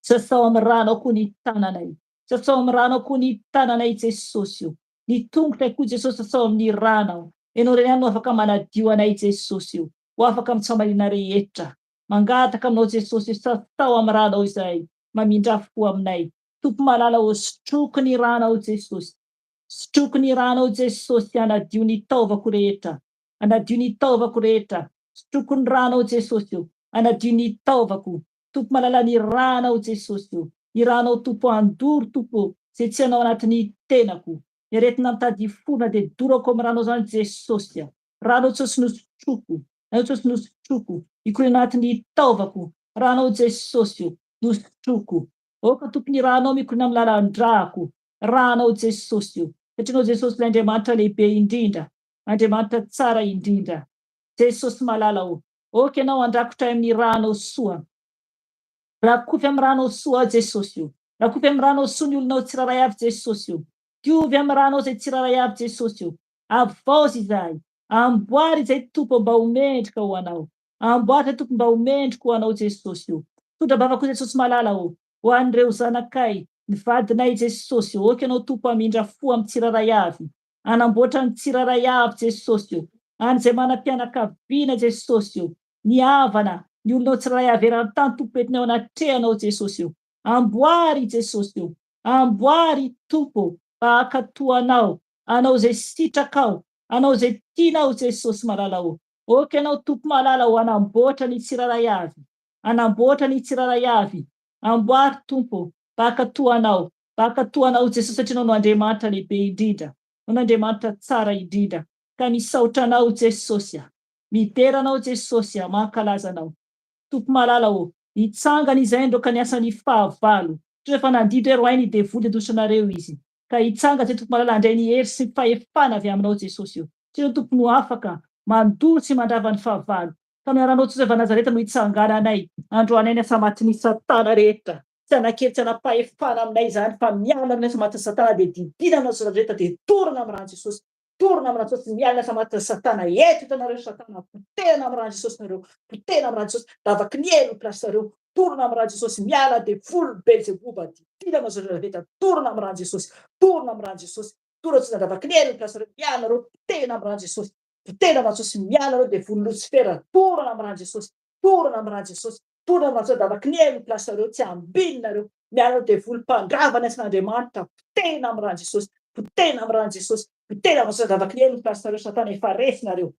Sasao amin'ny ranao koa ny tananay. Sasao amin'ny ranao koa ny tananay Jesosy io. Ny tongotra koa Jesosy sasao amin'ny ranao. Ianao irery ihany no afaka manadio anay Jesosy io. Ho afaka amin'ny tsamarina rehetra. Mangataka aminao Jesosy sasao amin'ny ranao izay. Mamindrafo aminay. Tompo malalao sotroky ny ranao Jesosy. Sotroky ny ranao Jesosy anadio ny taovako rehetra. Anadio ny taovako rehetra. Sotroky ny ranao Jesosy io. Anadio ny taovako. Tompo malala ny ranao Jesosy io. Ny ranao tompo andoro tompo. Zay tsy anao anatin'ny tenako. Ny aretina mitady fona dia dorako amin'ny ranao zany Jesosy. Ranao Jesosy no sotroko. Ranao Jesosy no sotroko. Ikorina anatin'ny taovako. Ranao Jesosy io. No sotroko. Ka tompony ranao mikorina amin'ny lalan-drako. Ranao Jesosy io. Satria anao Jesosy l'Andriamanitra lehibe indrindra. Andriamanitra tsara indrindra. Jesosy malalao. Ianao andrakotra amin'ny ranao soa. Rakofy amin'ny ranao soa Jesosy io. Rakofy amin'ny ranao soa ny olonao tsiraray avy Jesosy io. Diovy amin'ny ranao zay tsiraray avy Jesosy io. Avaozy izay. Amboary izay tompo mba homendrika ho anao. Amboary tompo mba homendrika ho anao Jesosy io. Tondra-bavako Jesosy malalao. Ho an'ireo zanakay. Ny vadinay Jesosy io. Ianao tompo hamindrafo amin'ny tsiraray avy. Anamboatra ny tsiraray avy Jesosy io. An'izay manam-pianakaviana Jesosy io. Ny havana. Ny olonao tsiraray avy eran-tany tompo entinao anatrehanao Jesosy io. Amboary Jesosy io. Amboary tompo mba hankatoanao. Anao zay sitrakao. Anao zay tianao Jesosy malalao. Ianao tompo malalao anamboatra ny tsiraray avy. Anamboatra ny tsiraray avy. Amboary tompo mba hankatoanao. Mba hankatoanao Jesosy satria anao no Andriamanitra lehibe indrindra. No Andriamanitra tsara indrindra. Ka misaotra anao Jesosy. Mideranao Jesosy mankalaza anao. Tompo malalao. Hitsangana izay andro ka niasa ny fahavalo. Rehefa nandidra roay ny devoly andosanareo izy. Ka hitsanga zay tompo malala andray ny hery sy ny fahefana avy aminao Jesosy io. Tino tompo no afaka mandoro sy mandrava ny fahavalo. Ka miaranao Joseph Nazareta no hitsangananay. Androanay ny asa maty ny Satana rehetra. Tsy anakely tsy anapahefana aminay zany fa miala amin'ny asa maty Satana dia didinana Nazareta dia torana amin'ny rano Jesosy. Torana amin'ny rano Jesosy miala asa maty Satana eto hitanareo Satana. Potehana amin'ny rano Jesosy nareo. Potehana amin'ny rano Jesosy. Davaky ny elo plasareo. Torana amin'ny rano Jesosy miala dia folo Belzebuba didinana Nazareta. Torana amin'ny rano Jesosy. Torana amin'ny rano Jesosy. Torana tsy davaky ny elo plasareo. Miala nareo potehana amin'ny rano Jesosy. Potehana amin'ny rano Jesosy miala nareo dia folo Lucifera. Torana amin'ny rano Jesosy. Torana amin'ny rano Jesosy. Torana amin'ny rano davaky ny elo plasareo tsy ambinareo. Miala dia folo mpangravana isan'Andriamanitra. Potehana amin'ny rano Jesosy. Potehana amin'ny rano Jesosy. Potehana amin'ny davaky ny elo plasareo Satana efa resinareo.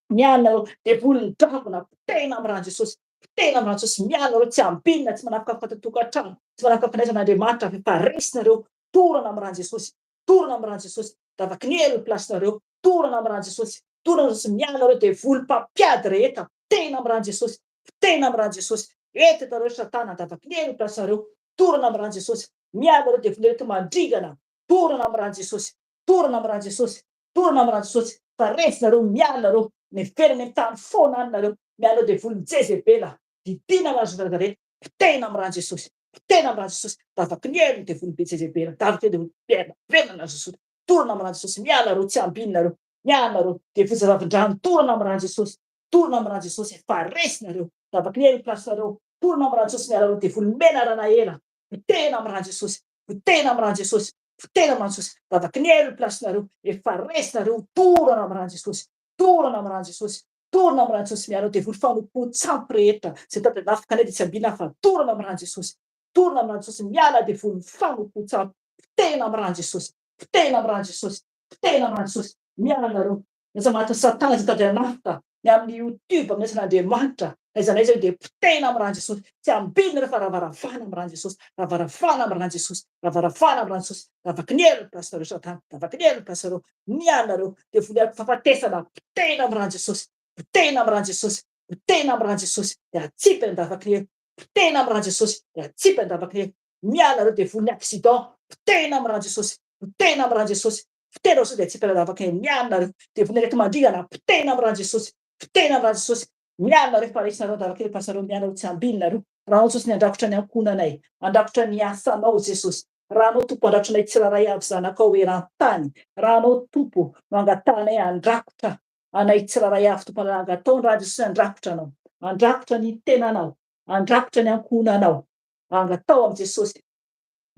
Miala nareo dia folo dravana potehana amin'ny rano Jesosy. Tena amin'ireo Jesosy miala nareo tsy ambinina, tsy manafika tokantrano, tsy manafika fandraisan'Andriamanitra fa efa raisinareo. Torana amin'irano Jesosy, torana amin'irano Jesosy. Davaky ny elo ny plasinareo, torana amin'irano Jesosy. Torana Jesosy miala nareo dia volom-pampiady rehetra. Tena amin'irano Jesosy, tena amin'irano Jesosy. Eto itanareo Satana, davaky ny elo ny plasinareo. Torana amin'irano Jesosy. Miala nareo dia volereto mandringana. Torana amin'irano Jesosy, torana amin'irano Jesosy, torana amin'irano Jesosy. Fa raisinareo miala nareo, miverina amin'ny tany foana any nareo. Miala dia volon-Jezebela. Didina amin'irano Nazareto. Tena amin'irano Jesosy, tena amin'irano Jesosy. Davaky ny elo dia volom-be Jezebela. Davaky dia volom-be Jesosy. Torana amin'irano Jesosy. Miala nareo, tsy ambinina nareo. Miala nareo dia fizaravain-drano. Torana amin'irano Jesosy. Torana amin'irano Jesosy. Fa raisinareo. Davaky ny elo ny plasinareo. Torana amin'irano Jesosy. Miala nareo dia volom-mena Ranaela. Tena amin'irano Jesosy. Tena amin'irano Jesosy. Tena amin'irano Jesosy. Davaky ny elo ny plasinareo. Efa raisinareo. Torana amin'irano Jesosy. Torana amin'irano Jesosy. Torana amin'irano Jesosy. Miala dia voly fanompoan-tsampy rehetra. Izay tady nafika dia tsy ambinina fa torana amin'irano Jesosy. Torana amin'irano Jesosy. Miala dia voly fanompoan-tsampy. Tena amin'irano Jesosy. Tena amin'irano Jesosy. Tena amin'irano Jesosy. Miala nareo. Iza mahata Satana izay tady nafika ny amin'ny YouTube amin'ny asan'Andriamanitra. Aiza n'aiza io dia tena amin'irano Jesosy. Tsy ambinina rehefa ravaravana amin'irano Jesosy. Ravaravana amin'irano Jesosy. Ravaravana amin'irano Jesosy. Davaky ny elo ny plasinareo Satana. Davaky ny elo ny plasinareo. Miala nareo dia voly fahafatesana. Tena amin'irano Jesosy. Tena amin'irano Jesosy. Tena amin'irano Jesosy. Dia atsipany davaky ny elo. Tena amin'irano Jesosy. Dia atsipany davaky ny elo. Miala nareo dia voly accident. Tena amin'irano Jesosy. Tena amin'irano Jesosy. Tena Jesosy dia atsipany davaky ny elo. Miala nareo dia voly arety mandringana. Tena amin'irano Jesosy. Tena amin'irano Jesosy. Miala nareo fa raisinareo davaky ny elo plasinareo. Miala nareo tsy ambinina nareo. Raha Jesosy ny andrakotra ny ankonanay, andrakotra ny asanao Jesosy. Raha anao Tompo andrakotra anay tsirairay avy zanakao eran-tany. Raha anao Tompo no angatanay andrakotra anay tsirairay avy Tompo angatao raha Jesosy andrakotra anao. Andrakotra ny tenanao, andrakotra ny ankonanao. Angatao amin'ny Jesosy.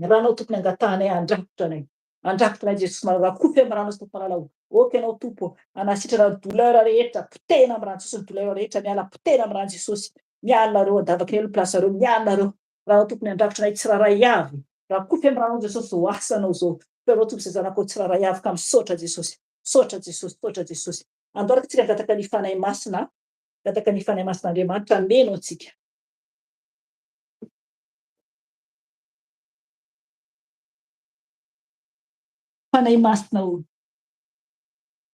Raha anao Tompo ny angatanay andrakotra anay. Andrakotra anay Jesosy manakofy amin'ny rano Tompo manalao. Oky anao Tompo anasitrana ny douleur rehetra. Potena amin'irano Jesosy ny douleur rehetra. Miala potena amin'irano Jesosy. Miala nareo davaky ny elo ny plasinareo. Miala nareo. Raha anao Tompo ny andrakotra anay tsirairay avy. Raha kofy amin'ny rano Jesosy ho asanao zao. Pero Tompo izay zanakao tsirairay avy ka misaotra Jesosy. Saotra Jesosy, saotra Jesosy. Andoraka tsika gataka ny fanay masina. Gataka ny fanay masin'Andriamanitra meno antsika. Fanay masina olo.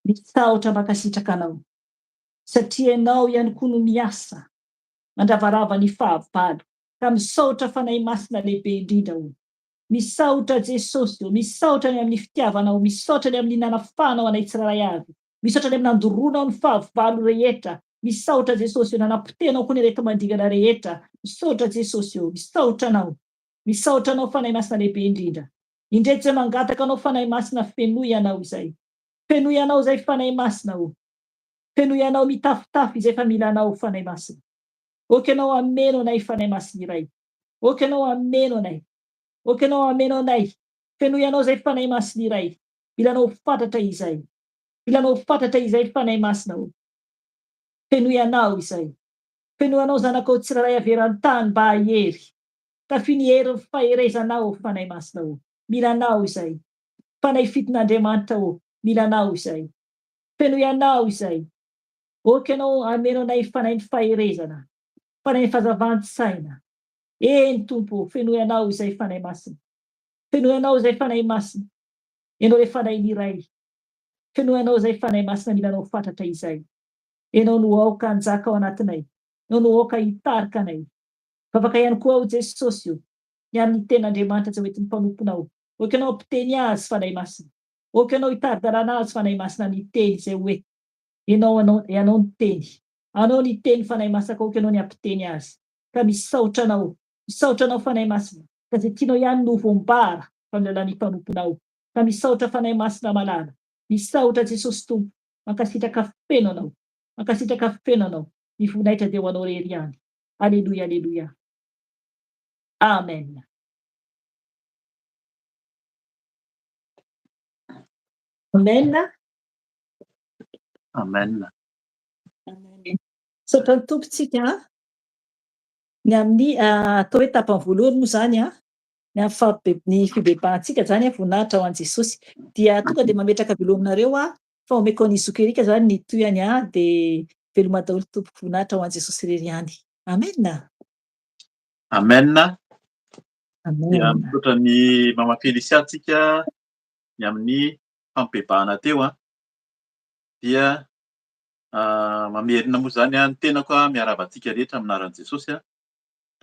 Misaotra makasitraka anao. Satria ianao ihany koa no miasa mandravarava ny fahavalo. Ka misaotra fanay masina lehibe indrindra olo. Misaotra Jesosy, misaotra ny amin'ny fitiavanao, misaotra ny amin'ny nanafanao anay tsirairay avy. Misaotra ny amin'ny nandoroanao ny fahavalo rehetra. Misaotra Jesosy, nanapitenao koa ny rehetra mandingana rehetra. Misaotra Jesosy, misaotra anao. Misaotra anao fanay masina lehibe indrindra. Indreto izay mangataka anao fanay masina fenoy anao izay. Fenoy anao izay fanay masina o. Fenoy anao mitafitafy izay fa mila anao fanay masina. Oky anao ameno anay fanay masina iray. Oky anao ameno anay. Oky anao ameno anay. Fenoy anao izay fanay masina iray. Mila anao fantatra izay. Mila anao fantatra izay fanay masina o. Fenoy anao izay. Fenoy anao zanakao tsirairay averan-tany mba hahery. Tafiny hery faherezanao fanay masina o. Mila anao izay. Fanay fitin'Andriamanitra o. Mila anao izay. Fenoy anao izay. Oky anao ameno anay fanay ny faherezana. Fanay ny fahazavan-tsaina. Eny Tompo, fenoy anao izay fanay masina. Fenoy anao izay fanay masina. Ianao ilay fanay iray. Fenoy anao izay fanay masina, mila anao fantatra izay. Ianao no aoka hanjaka ao anatinay. Ianao no aoka hitarika anay. Vavaka ihany koa ao Jesosy io. Ny amin'ny ten'Andriamanitra izay hoentin'ny mpanomponao. Oky anao ampiteny azy fanay masina. Oky anao hitari-dalàna azy fanay masina ny teny izay hoe ianao ny teny. Anao ny teny fanay masina ka oky anao ny ampiteny azy. Ka misaotra anao fanay masina. Ka izay tianao ihany no voambara amin'ny alalan'ny mpanomponao. Ka misaotra fanay masina malala. Misaotra Jesosy Tompo. Mankasitraka feno anao. Mankasitraka feno anao. Ny voninahitra dia ho anao rery ihany. Aleluia, aleluia. Amen. Amen. Amen. Amen. Misaotra ny tompontsika ny amin'ny atao hoe tapany voalohany moa zany ny fibebantsika zany voninahitra ho an'i Jesosy dia tonga dia mametraka velominareo fa omeko an'i Zokerika zany ny toyany dia veloma daholo tompo voninahitra ho an'i Jesosy rery ihany. Amen. Amen. Dia Amen. misaotra ny mama Felicia antsika ny amin'ny fampibahana teo dia mamerina moa zany ny tenako miarahaba antsika rehetra aminaran'i Jesosy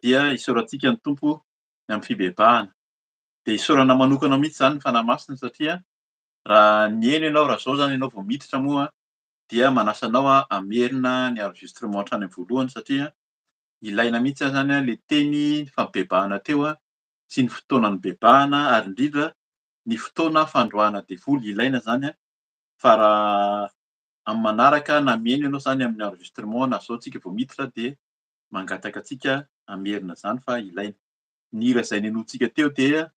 dia isaorantsika ny tompo ny amin'ny fibebahana. Dia isaorana manokana mihitsy zany ny fanahy masina satria raha ny eny ianao raha zao zany ianao vao miditra moa dia manasa anao hamerina ny enregistrement hatrany amin'ny voalohany satria ilaina mihitsy zany le teny fampibebahana teo sy ny fotoanan'ny bebahana ary indrindra ny fotoana fandroahana devoly ilaina zany fa raha amin'ny manaraka na mihaino ianao zany amin'ny enregistrement na zao tsika vao miditra dia mangataka antsika hamerina zany fa ilaina. Ny hira izay nenointsika teo dia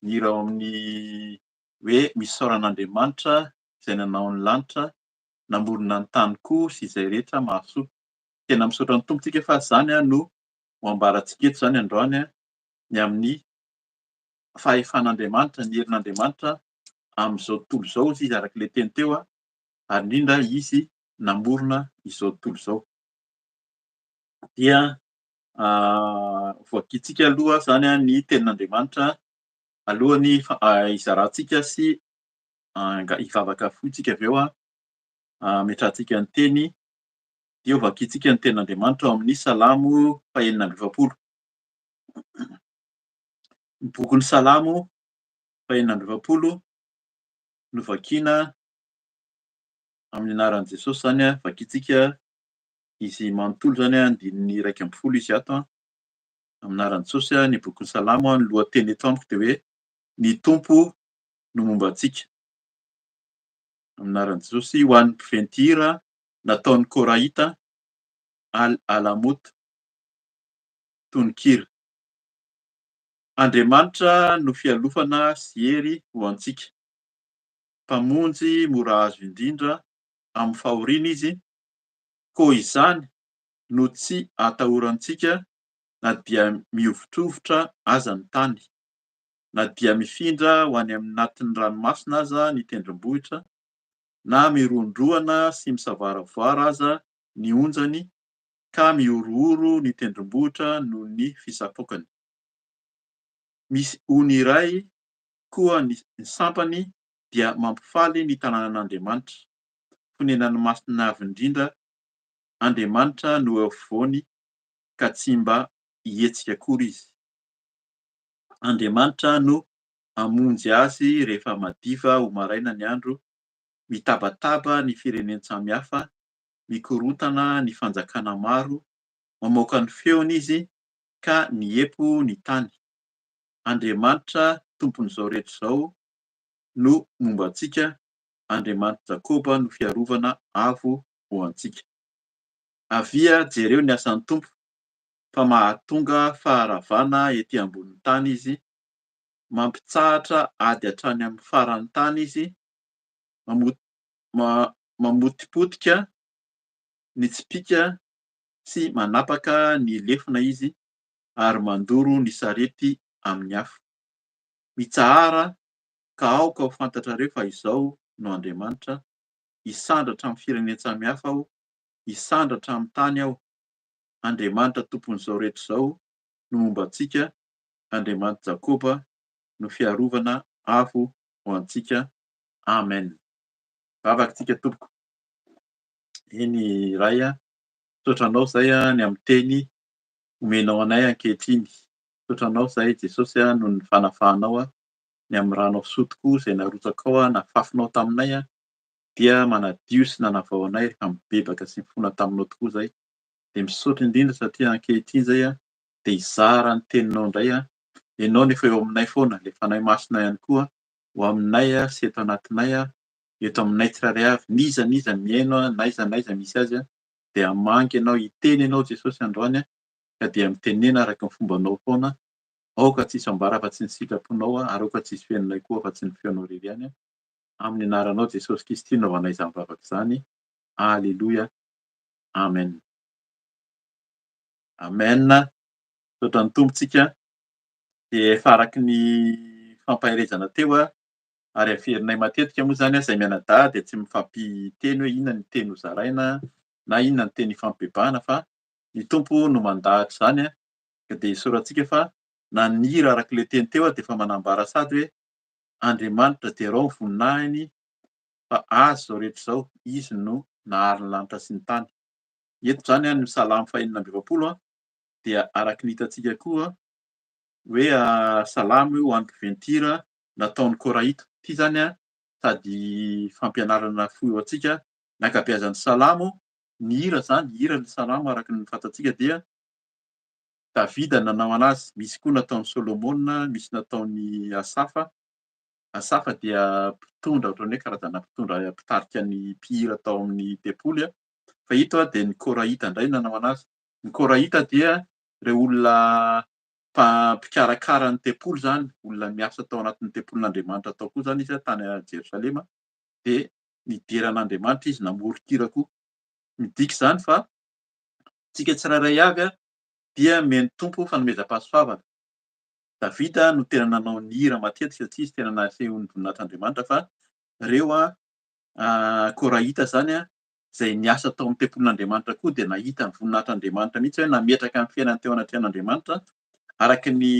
ny hira ao amin'ny hoe misaoran'Andriamanitra izay nanao ny lanitra namorona ny tany koa sy izay rehetra mahasoa. Tena misaotra ny tompontsika fa zany no ho ambarantsika eto zany androany ny amin'ny fahefan'Andriamanitra, ny herin'Andriamanitra amin'izao tontolo izao izy arak'ilay teny teo ary indrindra izy namorona izao tontolo izao. Dia voakitsika aloha zany ny tenin'Andriamanitra alohan'ny hizarantsika sy hivavaka fotsika avy eo ametrahantsika ny teny dia vakitsika ny tenin'Andriamanitra ao amin'ny Salamo 120. Ny bokin'ny Salamo 120 no vakiana amin'ny anaran'i Jesosy zany vakitsika izy manontolo zany andininy 1:10 izy ato amin'ny anaran'i Jesosy ny bokin'ny Salamo ny lohateny eto amiko dia hoe ny tompo no momba antsika. Amin'ny anaran'i Jesosy ho an'ny mpiventy hira nataon'ny Korahita alamota tononkira. Andriamanitra no fialofana sy hery ho antsika. Mpamonjy mora azo indrindra amin'ny fahoriana izy, koa izany no tsy atahorantsika na dia miovitrovotra aza ny tany, na dia mifindra ho any amin'ny natin'ny ranomasina aza ny tendrombohitra, na mirondroana sy misavaravoara aza ny onjany, ka miorooro ny tendrombohitra noho ny fisapokany. Misy ony iray koa ny sampany dia mampifaly ny tanànan'Andriamanitra. Fonenan'ny masina avy indrindra, Andriamanitra no eo afovoany ka tsy mba hihetsika akory izy. Andriamanitra no hamonjy azy rehefa madiva ho maraina ny andro, mitabataba ny fireneny samihafa, mikorotana ny fanjakana maro, mamoaka ny feony izy ka miepo ny tany. Andriamanitra tompon'izao rehetra izao no momba antsika, Andriamanitra Jakoba no fiarovana avo ho antsika. Avia jereo ny asan'ny tompo, fa mahatonga faharavana etỳ ambonin'ny tany izy, mampitsahatra ady hatrany amin'ny faran'ny tany izy, mamotipotika ny tsipika sy manapaka ny lefina izy ary mandoro ny sarety amin'ny afo. Mitsahara ka aoka ho fantatrareo fa izao no Andriamanitra, hisandratra amin'ny fireneny samihafa aho, hisandratra amin'ny tany aho. Andriamanitra tompon'izao rehetra izao no momba antsika, Andriamanitra Jakoba no fiarovana avo ho antsika. Amen. Vavaka tsika tompoko. Eny ray saotranao zay ny amin'ny teny omenao anay ankehitriny. Saotranao zay Jesosy noho ny fanafahanao ny amin'ny rano fisotiko izay narotsaka ao nafafinao taminay dia manadio sy nanavao anay rehefa mibebaka sy mifona taminao tokoa zay. Dia misaotra indrindra satria ankehitriny zay dia hizara ny teninao indray ianao nefa eo aminay foana, le fanahy masina ihany koa ho aminay sy eto anatinay eto aminay tsirairay avy, niza mihaino n'aiza misy azy dia hamangy ianao, hiteny ianao Jesosy androany ka dia mitenena araka ny fombanao foana. Aoka tsisy ambara fa tsy ny sitraponao ary aoka tsisy fiainonay koa fa tsy ny feonao irery ihany. Amin'ny anaranao Jesosy Kristy naovanay izany vavaka izany. Aleloia. Amen. Amen. Saotra ny tompontsika. Dia efa araky ny fampaherezana teo ary averinay matetika moa zany izay mianadahy dia tsy mifampiteny hoe inona ny teny hozaraina na inona ny teny hifampibebahana fa Ny tompo no mandahatra zany ka dia soratsika fa na ny hira arak'ilay teny teo dia efa manambara sady hoe Andriamanitra dia rao ny voninahiny fa azy zao rehetra zao, izy no nahary ny lanitra sy ny tany. Eto zany ny Salamo 119 dia araky ny hitantsika koa hoe salamo ho an'ny mpiventy-hira nataon'ny Koraïta. Ity zany sady fampianarana fo antsika ny ankabeazan'ny salamo, ny hira zany, hira ny salamo araky ny fantatsika dia Davida nanao anazy, misy koa nataon'ny Solomona, misy nataon'ny Asafa. Asafa dia mpitondra ohatran'ny hoe karazana mpitondra mpitarika ny mpihira tao amin'ny tempoly fa ito dia ny Koraïta indray nanao anazy. Ny Koraïta dia ireo olona mpikarakara ny tempoly zany, olona miasa tao anatin'ny tempolin'Andriamanitra tao koa zany izy tany Jerosalema, dia nidiran'Andriamanitra izy namoron-kira koa. Midika zany fa tsika tsirairay avy dia mihaino tompo fanomezam-pahasoavana. Davida no tena nanao ny hira matetika satria izy tena naseho ny voninahitran'Andriamanitra fa ireo Koraïta zany izay niasa tao amin'ny tempolin'Andriamanitra koa dia nahita ny voninahitran'Andriamanitra mihitsy hoe nametraka amin'ny fiainany teo anatrehan'Andriamanitra araky ny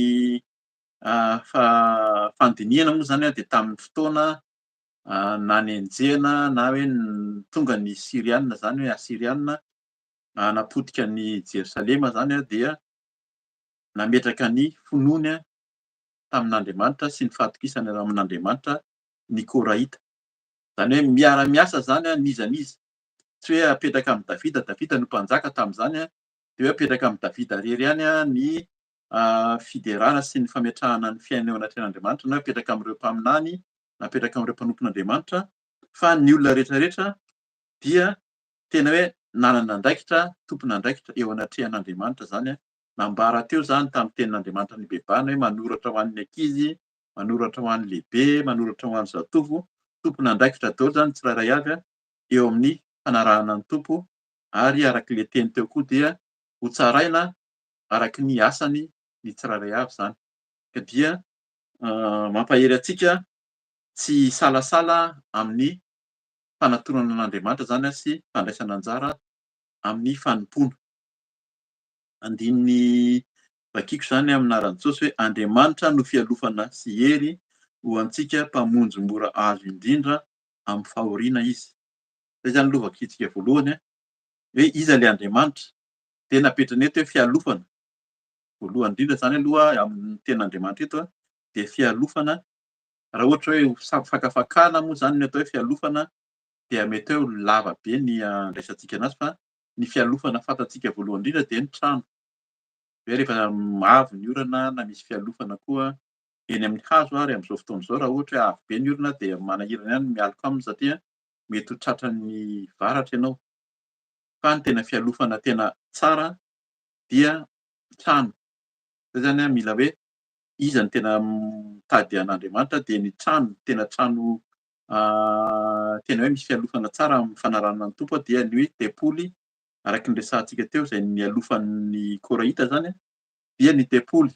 fandinihana moa zany dia tamin'ny fotoana na ny enjehana na hoe tonga ny Siriana zany hoe Asiriana napotika ny Jerosalema zany dia nametraka ny finoany tamin'Andriamanitra sy ny fahatokisany amin'Andriamanitra ny Koraïta. Zany hoe miara-miasa zany n'iza n'iza. Tsy hoe apetraka amin'ny Davida, Davida no mpanjaka tamin'izany dia hoe apetraka amin'ny Davida irery ihany ny fiderana sy ny fametrahana ny fiainana eo anatrehan'Andriamanitra, na apetraka amin'ireo mpaminany, na apetraka amin'ireo mpanompon'Andriamanitra, fa ny olona rehetrarehetra dia tena hoe nanana andraikitra, tompon'andraikitra eo anatrehan'Andriamanitra zany nambara teo zany tamin'ny tenin'Andriamanitra ny bebana hoe manoratra ho an'ny ankizy, manoratra ho an'ny lehibe, manoratra ho an'ny zatovo, tompon'andraikitra daholo zany tsirairay avy eo amin'ny fanarahana ny tompo, ary arak'ilay teny teo koa dia ho tsaraina araky ny asany ny tsirairay avy zany. Ka dia mampahery antsika tsy salasala amin'ny fanatonana an'Andriamanitra zany sy fandraisana anjara amin'ny fanompona. Andininy vakiko zany amin'ny anaran'i Jesosy hoe Andriamanitra no fialofana sy hery ho antsika mpamonjy mora azo indrindra amin'ny fahoriana izy. Zay zany aloha vakitsika voalohany hoe iza ilay Andriamanitra dia napetrany eto hoe fialofana. Voalohany indrindra zany aloha amin'ny tenin'Andriamanitra eto dia fialofana. Raha ohatra hoe fakafakana moa zany no atao hoe fialofana dia mety hoe lava be ny andraisantsika anazy fa ny fialofana fantatsika voalohany indrindra dia ny trano. Hoe rehefa avy ny orana na misy fialofana koa eny amin'ny hazo ary amin'izao fotoana izao raha ohatra hoe avy be ny orana dia manahirana ihany mialoka aminy satria mety ho tratran'ny varatra ianao. Fa ny tena fialofana tena tsara dia trano. Zay zany mila hoe iza ny tena mitady an'Andriamanitra dia ny trano, tena trano tena hoe misy fialofana tsara amin'ny fanarahana ny tompo dia ny hoe tempoly araky ny resahantsika teo izay nialofan'ny Koraïta zany dia ny tempoly.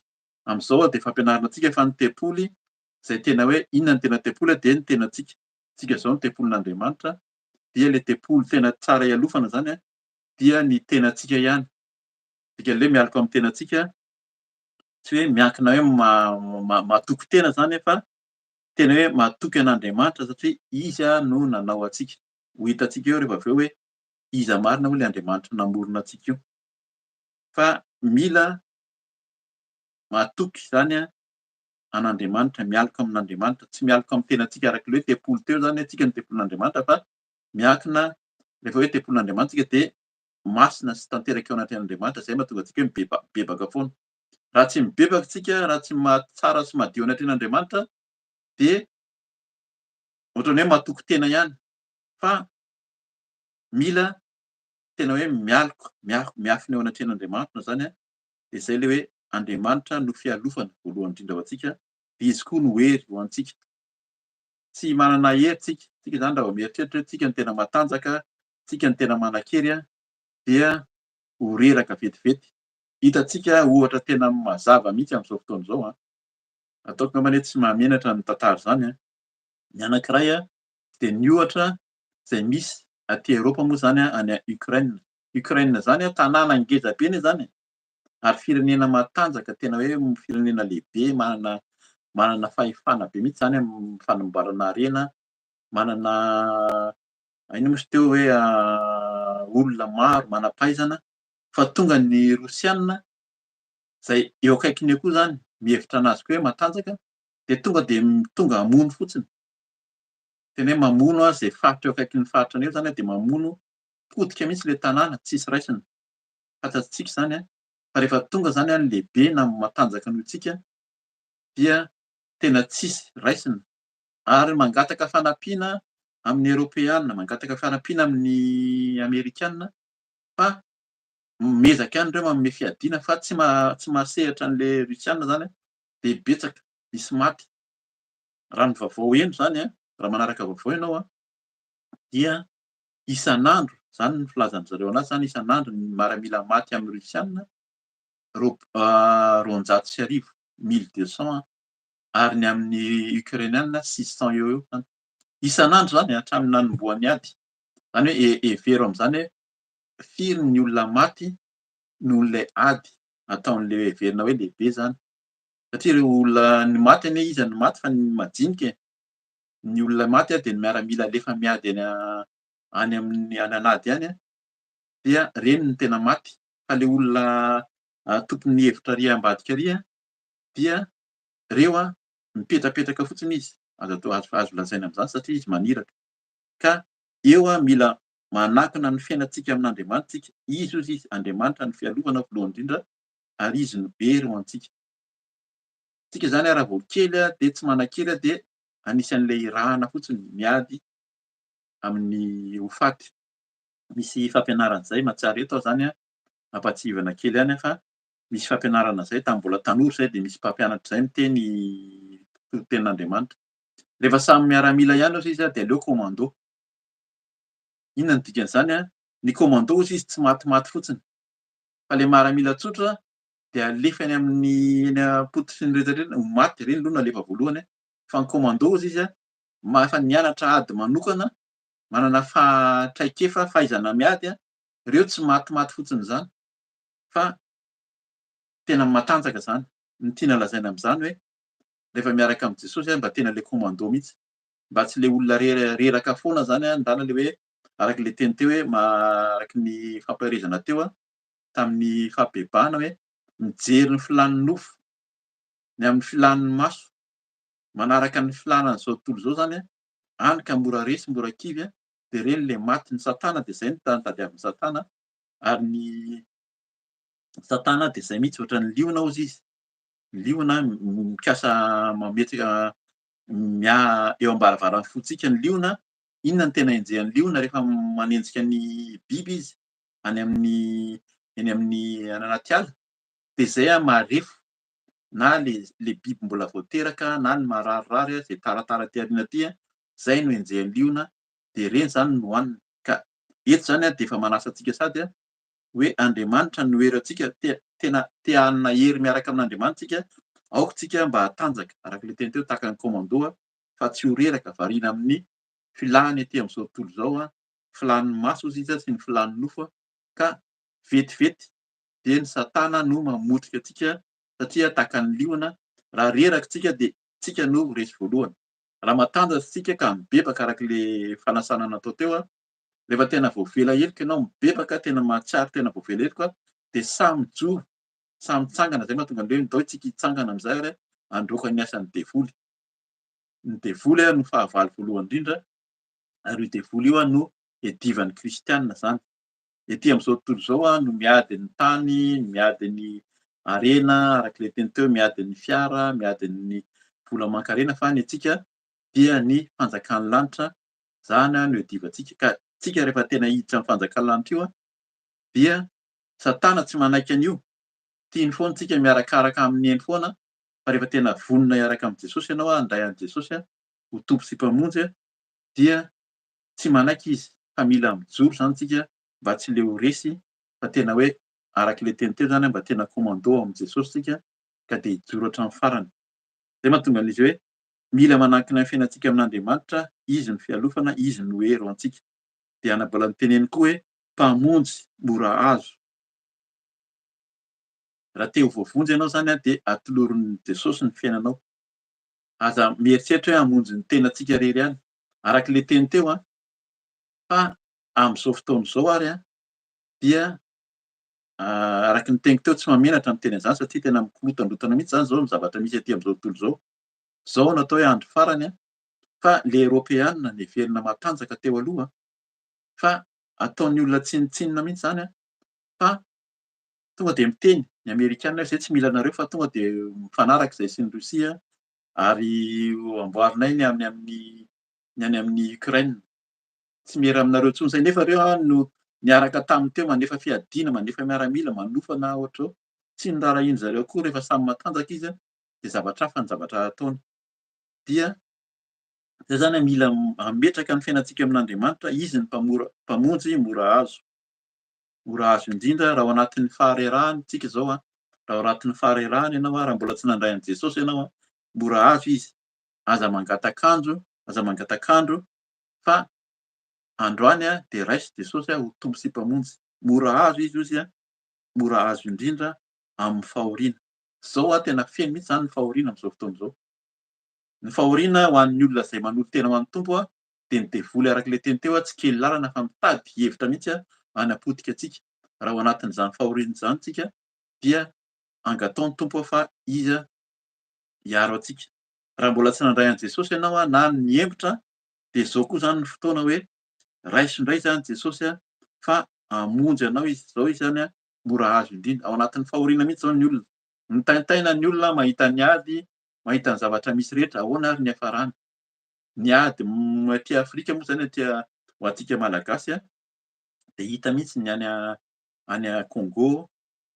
Amin'izao dia fampianarana antsika fa ny tempoly izay tena hoe inona ny tena tempoly dia ny tenantsika. Tsika izao ny tempolin'Andriamanitra dia ilay tempoly tena tsara ialofana zany dia ny tenantsika ihany. Dikan'ilay mialoka amin'ny tenantsika tsy hoe miankina hoe matoky tena zany fa tena hoe matoky an'Andriamanitra satria izy no nanao antsika. Ho hitantsika eo rehefa avy eo hoe iza marina moa ilay Andriamanitra namorona antsika io. Fa mila matoky zany an'Andriamanitra, mialoka amin'Andriamanitra, tsy mialoka amin'ny tenantsika arak'ilay hoe tempoly teo zany antsika ny tempolin'Andriamanitra fa miankina rehefa hoe tempolin'Andriamanitra dia masina sy tanteraka eo anatrehan'Andriamanitra zay mahatonga antsika hoe mibebaka foana. Raha tsy mibebaka tsika, raha tsy tsara sy madio anatrehan'Andriamanitra dia ohatran'ny hoe matoky tena ihany. Fa mila tena hoe miafina eo anatrehan'Andriamanitra zany dia izay ilay hoe Andriamanitra no fialofana voalohany indrindra ho antsika dia izy koa no hery ho antsika. Tsy manana hery tsika, tsika zany raha vao mieritreritra hoe tsika no tena matanjaka, tsika no tena manan-kery dia ho reraka vetivety. Hitantsika ohatra tena mazava mihitsy amin'izao fotoana izao. Ataoko angambany hoe tsy mahamenatra ny tantara zany. Ny anankiray dia ny ohatra izay misy aty Eropa moa zany any Ukraine. Ukraine zany tanàna ngeza be anie zany ary firenena matanjaka tena hoe firenena lehibe manana fahefana be mihitsy zany amin'ny fanamboarana harena, manana ino moa izy teo hoe olona maro manam-pahaizana fa tonga ny Rosiana zay eo akaikiny eo koa zany mihevitra anazy koa hoe matanjaka de tonga hamono fotsiny. Tena hoe mamono zay faritra eo akaikin'ny faritrany eo zany de mamono potika mihitsy le tanàna tsisy raisiny. Fantatsika zany fa rehefa tonga zany ny lehibe na matanjaka noho isika dia tena tsisy raisiny ary mangataka fanampiana amin'ny Eoropeanina, mangataka fanampiana amin'ny Amerikanina fa miezaka ihany ireo manome fiadiana fa tsy mahasehatra an'le Rusiana zany de betsaka misy maty. Raha ny vaovao eno zany raha manaraka vaovao ianao dia isan'andro zany ny filazan'zareo anazy zany isan'andro ny miaramila maty amin'ny Rusiana 250,000 ary ny amin'ny Ukrainiana 600 eo zany. Isan'andro zany hatramin'ny nanomboa miady. Zany hoe hevero amin'izany hoe firy ny olona maty noho ilay ady ataon'le heverina hoe lehibe zany. Satria ireo olona ny maty anie iza ny maty fa ny majinika ny olona maty de ny miaramila alefa miady any amin'ny an'ady any dia reny ny tena maty. Fa le olona tompon'ny hevitra arỳ ambadika arỳ dia reo mipetrapetraka fotsiny izy. Azo lazaina amin'izany satria izy maniraka. Ka eo mila manakana ny fiainantsika amin'Andriamanitra tsika. Izy hozy izy Andriamanitra ny fialovana voalohany indrindra ary izy no hery ho antsika. Tsika zany raha vao kely de tsy manan-kely de anisan'ilay irahana fotsiny miady amin'ny ho faty. Misy fampianarana zay mahatsiaro eto zany mampatsivana kely ihany fa misy fampianarana zay tamin'ny mbola tanora zay de misy mpampianatra zay miteny tenin'Andriamanitra. Rehefa samy miaramila ihany hozy izy de aleo commando. Inona ny dikan'izany ny commando hozy izy tsy matimaty fotsiny. Fa le miaramila tsotra de alefa any amin'ny eny ampototry ny rehetrarehetra ho maty reny aloha alefa voalohany fa ny commando hozy izy efa nianatra ady manokana manana traikefa fahaizana miady reo tsy matimaty fotsiny zany fa tena matanjaka zany. Ny tiana lazaina amin'izany hoe rehefa miaraka amin'i Jesosy mba tena le commando mihitsy mba tsy le olona reraka foana zany andana le hoe araka le teny teo hoe araky ny fampiarezana teo tamin'ny fahabebahana hoe mijery ny filan'ny nofo ny amin'ny filan'ny maso manaraka ny filanan'izao tontolo izao zany hany ka mora resy mora kivy de reny le maty. Ny Satana de zay ny tadiavin'ny Satana ary ny Satana de zay mihitsy ohatran'ny liona hozy izy. Liona mikasa mametraka eo am-baravarany fotsika ny liona. Inona ny tena enjehan'ny liona rehefa manenjika ny biby izy eny amin'ny anaty ala de zay marefo na le biby mbola voateraka na ny mararirary zay taratara ty aoriana ty zay no enjehan'ny liona de reny zany no hohaniny. Ka eto zany de efa manasa antsika sady hoe Andriamanitra no hery antsika tena te hanana hery miaraka amin'Andriamanitra tsika aoka tsika mba hatanjaka araka le teny teo tahaka ny commando fa tsy ho reraka variana amin'ny filahany aty amin'izao tontolo izao filan'ny maso izy sy ny filan'ny nofo ka vetivety de ny Satana no mamotrika atsika satria tahaka ny liona raha reraka tsika de tsika no resy voalohany. Raha matanjaka tsika ka mibebaka araka le fanasana natao teo rehefa tena voavela heloka ianao mibebaka tena mahatsiaro tena voavela heloka de samy mijoro samy mitsangana zay mahatonga an'le hoe ndao tsika hitsangana amin'izay ary handroaka ny asan'ny devoly. Ny devoly no fahavalo voalohany indrindra ary io devoly io no edivan'ny kristianina zany. Ety amin'izao tontolo izao no miady ny tany, miady ny harena araka le teny teo miady ny fiara, miady ny vola aman-karena fa ny antsika dia ny fanjakan'ny lanitra zany no edivantsika. Ka tsika rehefa tena hiditra amin'ny fanjakan'ny lanitra io dia Satana tsy manaiky an'io. Tiany foana tsika miarakaraka amin'ny eny foana fa rehefa tena vonona hiaraka amin'i Jesosy ianao handray an'i Jesosy ho tompo sy mpamonjy dia tsy manaiky izy fa mila mijoro zany tsika mba tsy le ho resy fa tena hoe araka le teny teo zany mba tena commando amin'i Jesosy tsika ka de hijoro hatramin'ny farany. Zay mahatonga an'izy hoe mila manankina ny fiainantsika amin'Andriamanitra, izy ny fialofana, izy no hery ho antsika. De hanambola ny teneniny koa hoe mpamonjy mora azo. Raha te ho voavonjy ianao zany dia atolorin'i Jesosy ny fiainanao. Aza mieritreritra hoe hamonjy ny tenantsika irery ihany. Arak'ilay teny teo fa amin'izao fotoana izao ary dia araky ny teniko teo tsy mahamenatra ny teny an'izany satria tena mikorotandrotana mihitsy zany zao ny zavatra misy aty amin'izao tontolo izao. Zao natao hoe andro farany fa le Eoropeanina nivelona matanjaka teo aloha fa ataon'ny olona tsinitsinina mihitsy zany fa tonga de miteny ny Amerikanina zay tsy mila anareo fa tonga de mifanaraka izay sy ny Rosia ary amboarinay ny any amin'ny Ukraine. Tsy miera aminareo intsony zay nefa reo no niaraka taminy teo mandefa fiadiana, mandefa miaramila, manofana ohatr'izao. Tsy niraharaha iny zareo koa rehefa samy matanjaka izy de zavatra hafa ny zavatra ataony. Dia zay zany mila hametraka ny fiainantsika amin'Andriamanitra, izy ny mpamonjy mora azo. Mora azo indrindra raha ao anatin'ny faharerahany tsika zao raha ao anatin'ny faharerahany ianao raha mbola tsy nandray an'i Jesosy ianao mora azo izy. Aza mangata-kandro fa androany de raisy Jesosy ho tombo sy mpamonjy. Mora azo izy mora azo indrindra amin'ny fahoriana. Zao tena feno mihitsy zany ny fahoriana amin'izao fotoana izao. Ny fahoriana ho an'ny olona izay manolo tena ho an'ny tompo de ny devoly arak'ilay teny teo tsy kely lalana fa mitady hevitra mihitsy hanapotika antsika. Raha ao anatin'izany fahoriana izany tsika dia angataon'ny tompo fa izy hiaro antsika. Raha mbola tsy nandray an'i Jesosy ianao na niembotra de zao koa zany ny fotoana hoe raiso indray zany Jesosy fa hamonjy anao izy. Zao izy zany mora azo indrindra. Ao anatin'ny fahoriana mihitsy zao ny olona. Mitaintaina ny olona mahita ny ady, mahita ny zavatra misy rehetra, ahoana ary ny hafarany. Ny ady aty Afrika moa zany aty ho antsika malagasy de hita mihitsy ny any Congo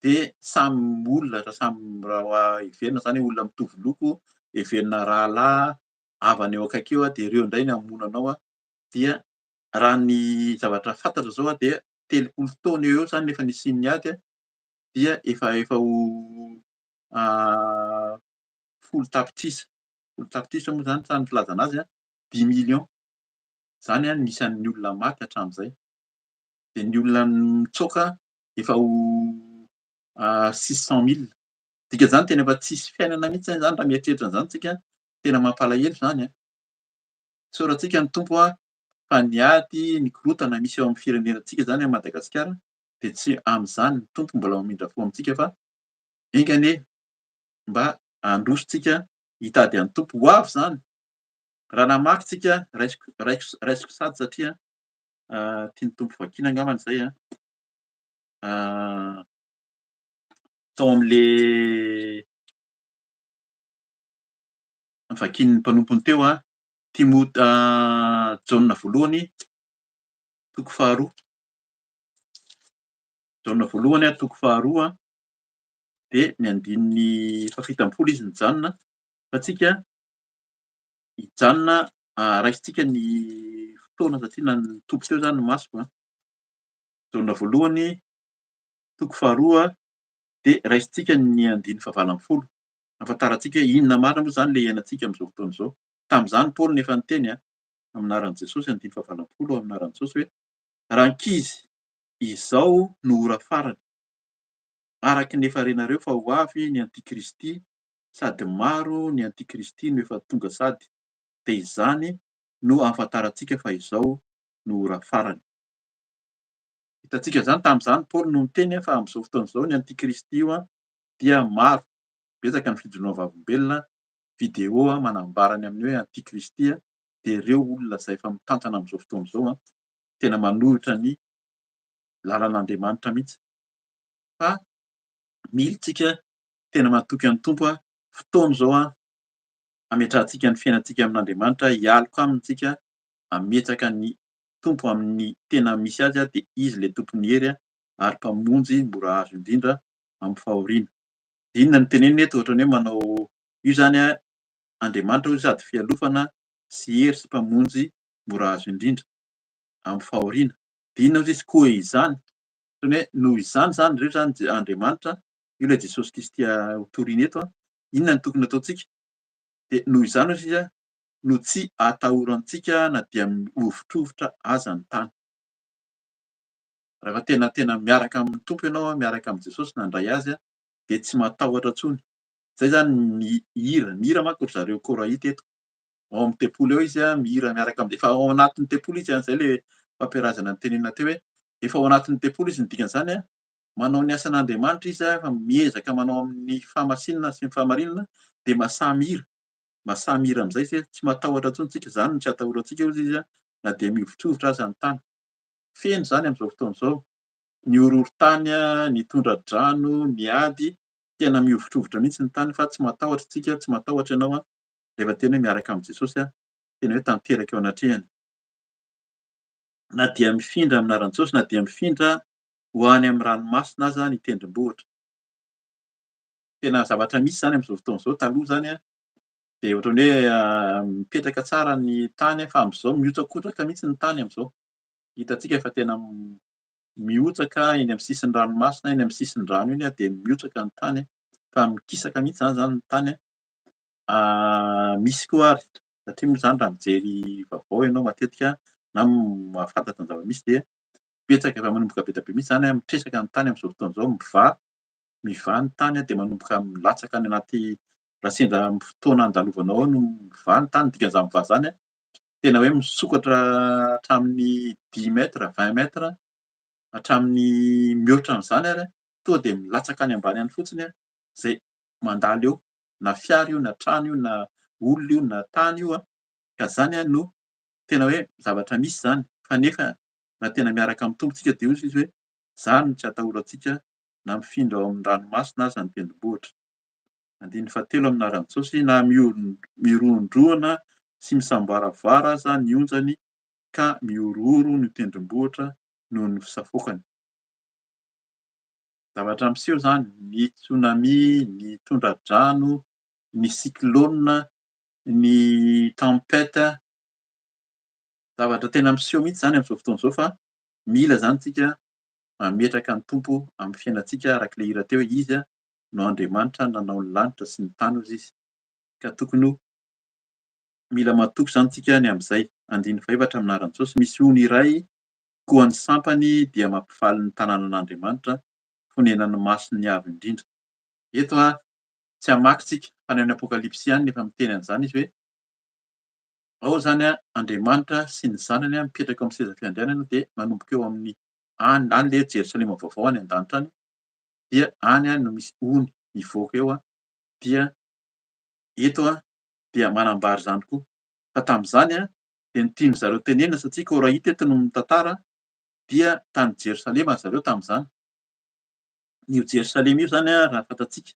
de samy olona raha heverina zany olona mitovy loko, heverina rahalahy avy eo akaikeo de ireo indray ny hamono anao dia raha ny zavatra fantatra zao de 30 taona eo zany efa nisian'ny ady dia efa ho folo tapitrisa. Folo tapitrisa moa zany samy filaza anazy 10 millions. Zany nisy an'ny olona maty hatramin'izay. De ny olona mitsoaka efa ho 600 000. Dika zany tena efa tsisy fiainana mihitsy zany raha mieritreritra an'izany tsika, tena mampalahelo zany. Soratsika ny tompo fa ny ady ny korotana misy eo amin'ny firenenantsika zany Madagasikara de tsy amin'izany ny tompo mbola mamindra fo amintsika fa engane mba handrositsika hitady an'ny tompo ho avy zany. Raha namaky tsika raisiko sady satria tian'ny tompo vakiana angambany zay tao amin'le vakian'ny mpanompony teo Jaona voalohany toko faharoa. Jaona voalohany toko faharoa de ny andininy fafito amby folo izy nijanona fa tsika hijanona raisitsika ny fotoana satria nitoby teo zany ny masoko. Jaona voalohany toko faharoa de raisitsika ny andiny fahavalo amby folo. Ahafantarantsika inona marina moa zany le iainantsika amin'izao fotoana izao. Tamin'izany Paoly efa niteny amin'ny anaran'i Jesosy andiny fahavalo amby folo amin'ny anaran'i Jesosy hoe raha ankizy izao no ora farany. Araky ny efa renareo fa ho avy ny antikristy sady maro ny antikristy no efa tonga sady. De izany no ahafantarantsika fa izao no ora farany. Hitantsika zany tamin'izany Paoly no niteny fa amin'izao fotoana izao ny antikristy io dia maro. Betsaka ny fijoroana vavolombelona video manambara ny amin'ny hoe antikristy de ireo olona izay efa mitantana amin'izao fotoana izao tena manolotra ny lalan'Andriamanitra mihitsy. Fa mila tsika tena matoky an'ny tompo fotoana izao hametrahantsika ny fiainantsika amin'Andriamanitra, hialika amintsika hametraka ny tompo amin'ny tena misy azy de izy le tompony hery ary mpamonjy mora azo indrindra amin'ny fahoriana. Inona ny tenenina eto ohatrany hoe manao io zany Andriamanitra io sady fialofana sy hery sy mpamonjy mora azo indrindra amin'ny fahoriana. De inona ozy izy koa izany? Ohatrany hoe noho izany zany reo zany Andriamanitra io le Jesosy Kristy hotoriana eto inona ny tokony ataontsika? De noho izany ozy izy no tsy atahorantsika na dia mihovitrovitra aza ny tany. Rehefa tena miaraka amin'ny tompo ianao, miaraka amin'ny Jesosy nandray azy dia tsy matahotra intsony. Zay zany ny hira manko ry zareo Koraity eto. Ao amin'ny tempolo eo izy mihira miaraka efa ao anatin'ny tempolo izy zay le fampirazana ny tenenina teo hoe efa ao anatin'ny tempolo izy ny dikan'izany manao ny asan'Andriamanitra izy fa miezaka manao amin'ny fahamasinana sy ny fahamarinana dia mahasahy mihira amin'izay izy tsy matahotra intsony tsika, zany no tsy atahorantsika hozy izy na dia mihodikodra aza ny tany. Feno zany amin'izao fotoana izao. Ny horohorontany, ny tondra-drano, ny ady, tena mihodikodra mihitsy ny tany fa tsy matahotra tsika, tsy matahotra ianao rehefa tena hoe miaraka amin'i Jesosy tena hoe tanteraka eo anatrehany. Na dia mifindra amin'ny anaran'i Jesosy, na dia mifindra ho any amin'ny ranomasina aza ny tendrombohitra. Tena zavatra misy zany amin'izao fotoana izao. Taloha zany dia ohatran'ny hoe mipetraka tsara ny tany fa amin'izao mihotsakotraka mihitsy ny tany amin'izao. Hitantsika fa tena mihotsaka eny amin'ny sisin'ny ranomasina, eny amin'ny sisin'ny rano iny dia mihotsaka ny tany fa mikisaka mihitsy zany ny tany. Misy koa ary satria moa zany raha mijery vaovao ianao matetika na mahafantatra ny zava-misy dia betsaka efa manomboka be dia be mihitsy zany mitresaka ny tany amin'izao fotoana izao, mivaha ny tany dia manomboka milatsaka any anaty raha sendra fotoana andalovanao ao no mivaha ny tany. Dikan'izany mivaha zany tena hoe misokatra hatramin'ny 10 metra, 20 metra, hatramin'ny mihoatra an'izany ary tonga dia milatsaka any ambany any fotsiny zay mandalo eo, na fiara io, na trano io, na olona io, na tany io ka zany no tena hoe zavatra misy zany. Fa nefa na tena miaraka amin'ny tompontsika dia hoy izy hoe zany no tsy atahorantsika na mifindra ao amin'ny ranomasina aza ny tendrombohitra. 7 amin'ny anaran'i Jesosy na mirondroana sy misambaravara aza ny onjany ka miorohoro ny tendrombohitra noho ny fisafokany. Zavatra miseho zany ny tsunami, ny tondra-drano, ny cyclone, ny tempête. Zavatra tena miseho mihitsy zany amin'izao fotoana izao fa mila zany tsika mametraka ny tompo amin'ny fiainantsika araka ilay hira teo hoe izy no Andriamanitra nanao ny lanitra sy ny tany hozy izy. Ka tokony mila matoky zany tsika ny amin'izay. 4 amin'ny anaran'i Jesosy misy ony iray koa ny sampany dia mampifaly ny tanànan'Andriamanitra fonenany masony avy indrindra. Eto tsy hamaky tsika fa ny amin'ny Apokalipsy ihany efa miteny an'izany izy hoe ao zany Andriamanitra sy ny zanany mipetraka amin'ny seza fiandrianana dia manomboka eo amin'ny any le Jerosalema vaovao any an-danitra any dia any no misy ony mivoaka eo dia eto dia manambara izany koa fa tamin'izany dia nitiany zareo tenenina satria Koraity eto no mitantara dia tany Jerosalema zareo tamin'izany. Io Jerosalema io zany raha fantatsika,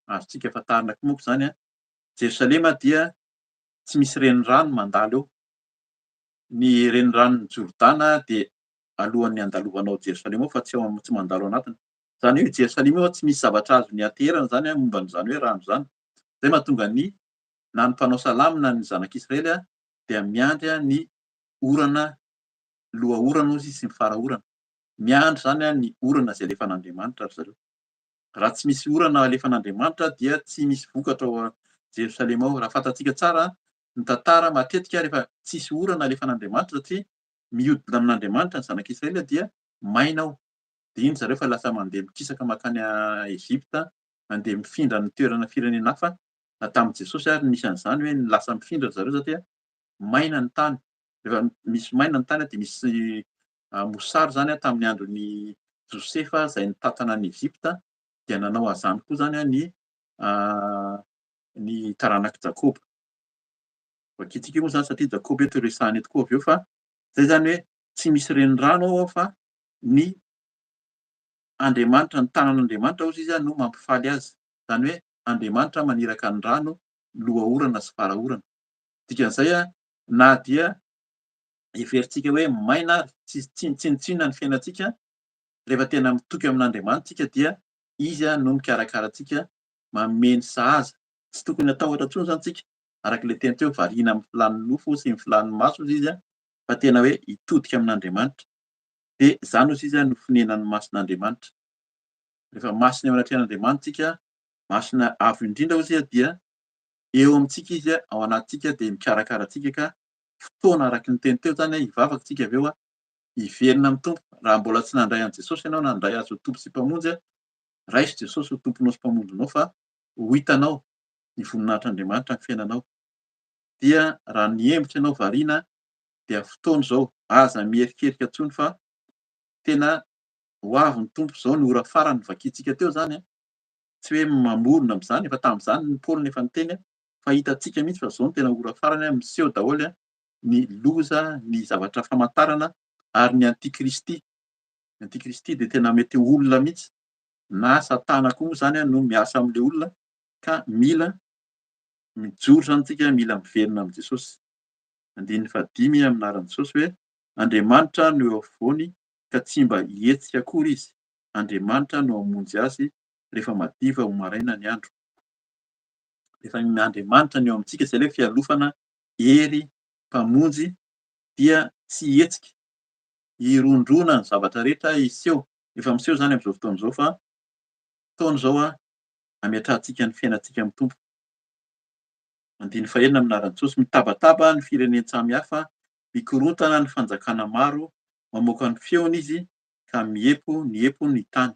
azontsika fantarina koa moa zany Jerosalema dia tsy misy renirano mandalo eo. Ny reniranon'ny Jordana dia alohan'ny andalovanao Jerosalema ao fa tsy mandalo anatiny. Zany hoe Jerosalema io tsy misy zavatra azony aterana zany momba an'izany hoe rano zany. Zay mahatonga na ny mpanao salamy na ny zanak'Israely dia miandry ny orana, lohaorana hozy sy ny farahorana. Miandry zany ny orana izay alefan'Andriamanitra ry zareo. Raha tsy misy orana alefan'Andriamanitra dia tsy misy vokatra ao Jerosalema ao. Raha fantatsika tsara ny tantara matetika rehefa tsisy orana alefan'Andriamanitra satria mihodina amin'Andriamanitra ny zanak'Israely dia maina ao. Dia iny zareo fa lasa mandeha mikisaka makany Ezipta, mandeha mifindra ny toerana firenena hafa. Na tamin'i Jesosy ary nisy an'izany hoe lasa mifindra zareo satria maina ny tany. Rehefa misy maina ny tany dia misy mosary zany tamin'ny andron'ny Josefa izay nitantana any Ezipta dia nanao an'izany koa zany ny taranak'i Jakoba. Vakitsika moa zany satria Jakoba eto resahany eto koa avy eo fa zay zany hoe tsy misy renirano ao fa ny Andriamanitra, ny tanàn'Andriamanitra hozy izy no mampifaly azy. Zany hoe Andriamanitra maniraka ny rano, lohaorana sy farahorana. Dikan'izay na dia heverintsika hoe maina tsy nitsinona ny fiainantsika rehefa tena mitoky amin'Andriamanitra tsika dia izy no mikarakara antsika, manome ny sahaza. Tsy tokony atahotra intsony zany tsika arak'ilay teny teo variana amin'ny filan'ny nofo sy ny filan'ny maso hozy izy fa tena hoe hitodika amin'Andriamanitra. Dia izany hozy izy no fonenan'ny mason'Andriamanitra. Rehefa masina eo anatrehan'Andriamanitra tsika, masina avo indrindra hozy dia eo amintsika izy ao anatintsika dia mikarakara antsika ka fotoana araka ny teny teo zany hivavaka tsika avy eo hiverina amin'ny tompo. Raha mbola tsy nandray an' Jesosy ianao, nandray azy ho tompo sy mpamonjy, raisy Jesosy ho tomponao sy mpamonjinao fa ho hitanao ny voninahitran'Andriamanitra ny fiainanao. Dia raha nihembotra ianao variana dia fotoana izao, aza miherikerika intsony fa tena ho avy ny tompo. Izao ny ora farany vakiantsika teo zany a, tsy hoe mamorona amin'izany, efa tamin'izany ny Paoly efa niteny a, fa hitantsika mihitsy fa izao no tena ora farany a, miseho daholo a ny loza, ny zavatra famantarana ary ny antikristy. Ny antikristy de tena mety ho olona mihitsy, na satana koa moa zany a no miasa am'le olona, ka mila mijoro zany tsika, mila miverina amin' Jesosy. Andininy fahadimy amin'ny anaran'i Jesosy hoe Andriamanitra no eo afovoany ka tsy mba hihetsika akory izy. Andriamanitra no hamonjy azy rehefa madiva ho maraina ny andro. Rehefa Andriamanitra no eo amintsika, zay le fialofana hery mpamonjy dia tsy hihetsika, hirondrona ny zavatra rehetra hiseho. Efa miseho zany amin'izao fotoana izao fa fotoana izao a hametrahantsika ny fiainantsika amin'ny tompo. Andininy fahaenina amin'ny anaran'i Jesosy, mitabataba ny fireneny samihafa, mikorontana ny fanjakana maro, mamoaka ny feony izy ka miepo ny tany.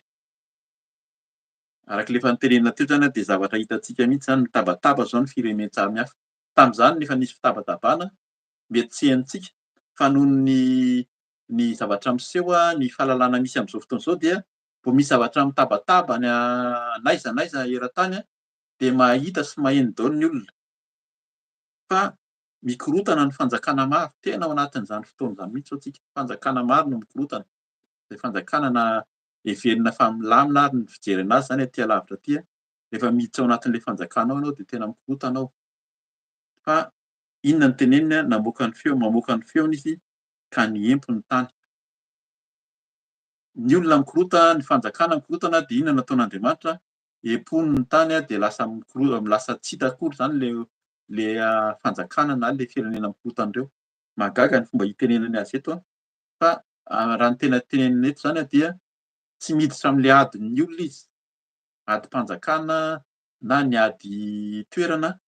Arak'le efa nitenenina teo zany a de zavatra hitantsika mihitsy zany, mitabataba zao ny fireneny samihafa. Tamin'izany nefa nisy fitabatabana mety tsy haintsika fa nohon'ny zavatra miseho a, ny fahalalana misy amin'izao fotoana izao dia vao misy zavatra mitabataba n'aiza n'aiza eran-tany a, de mahita sy maheno daholo ny olona. Fa mikorontana ny fanjakana maro, tena ao anatin'izany fotoana izany mihitsy zao tsika. Fanjakana maro no mikorontana. Zay fanjakana na heverina fa milamina ary ny fijery anazy zany aty alavitra aty a, rehefa miditra ao anatin'le fanjakana ao ianao de tena mikorontana ao. Fa inona no teneniny a? Mamoaka ny feony izy ka niempo ny tany. Ny olona mikorota, ny fanjakana mikorotana de inona no nataon'Andriamanitra? Empony ny tany a de lasa tsy hita akory zany le fanjakana na le firenena mikorotana ireo. Mahagaga ny fomba hitenenany azy eto a, fa raha ny tena teneniny eto zany a dia tsy miditra am'le adin'ny olona izy, adim-panjakana na ny ady toerana,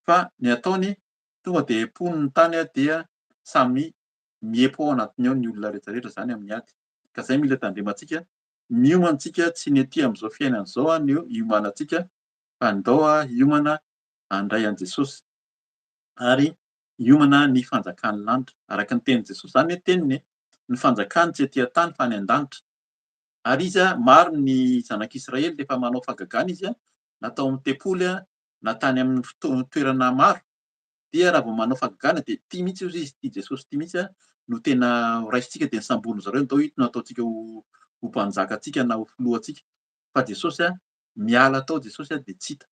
fa ny ataony tonga de empony ny tany a dia samy miepo ao anatiny ao ny olona rehetrarehetra zany amin'ny ady. Ka zay mila tandremantsika, miomantsika tsy ny aty amin'izao fiainana izao a no iomanantsika, fa andao hiomana handray an' Jesosy ary hiomana ny fanjakan'ny lanitra. Araka ny tenin' Jesosy zany hoe teniny, ny fanjakany tsy aty an-tany fa any an-danitra. Ary izy a, maro ny zanak'Israely rehefa manao fahagagana izy a, na tao amin'ny tempoly a, na tany amin'ny toerana maro, dia raha vao manao fahagagana de tia mihitsy hozy izy, tia Jesosy tia mihitsy a, no tena raisintsika de ny sambonin zareo ndao ito no ataontsika ho mpanjakantsika na ho filohantsika. Fa Jesosy a, miala tao Jesosy a de tsy hita.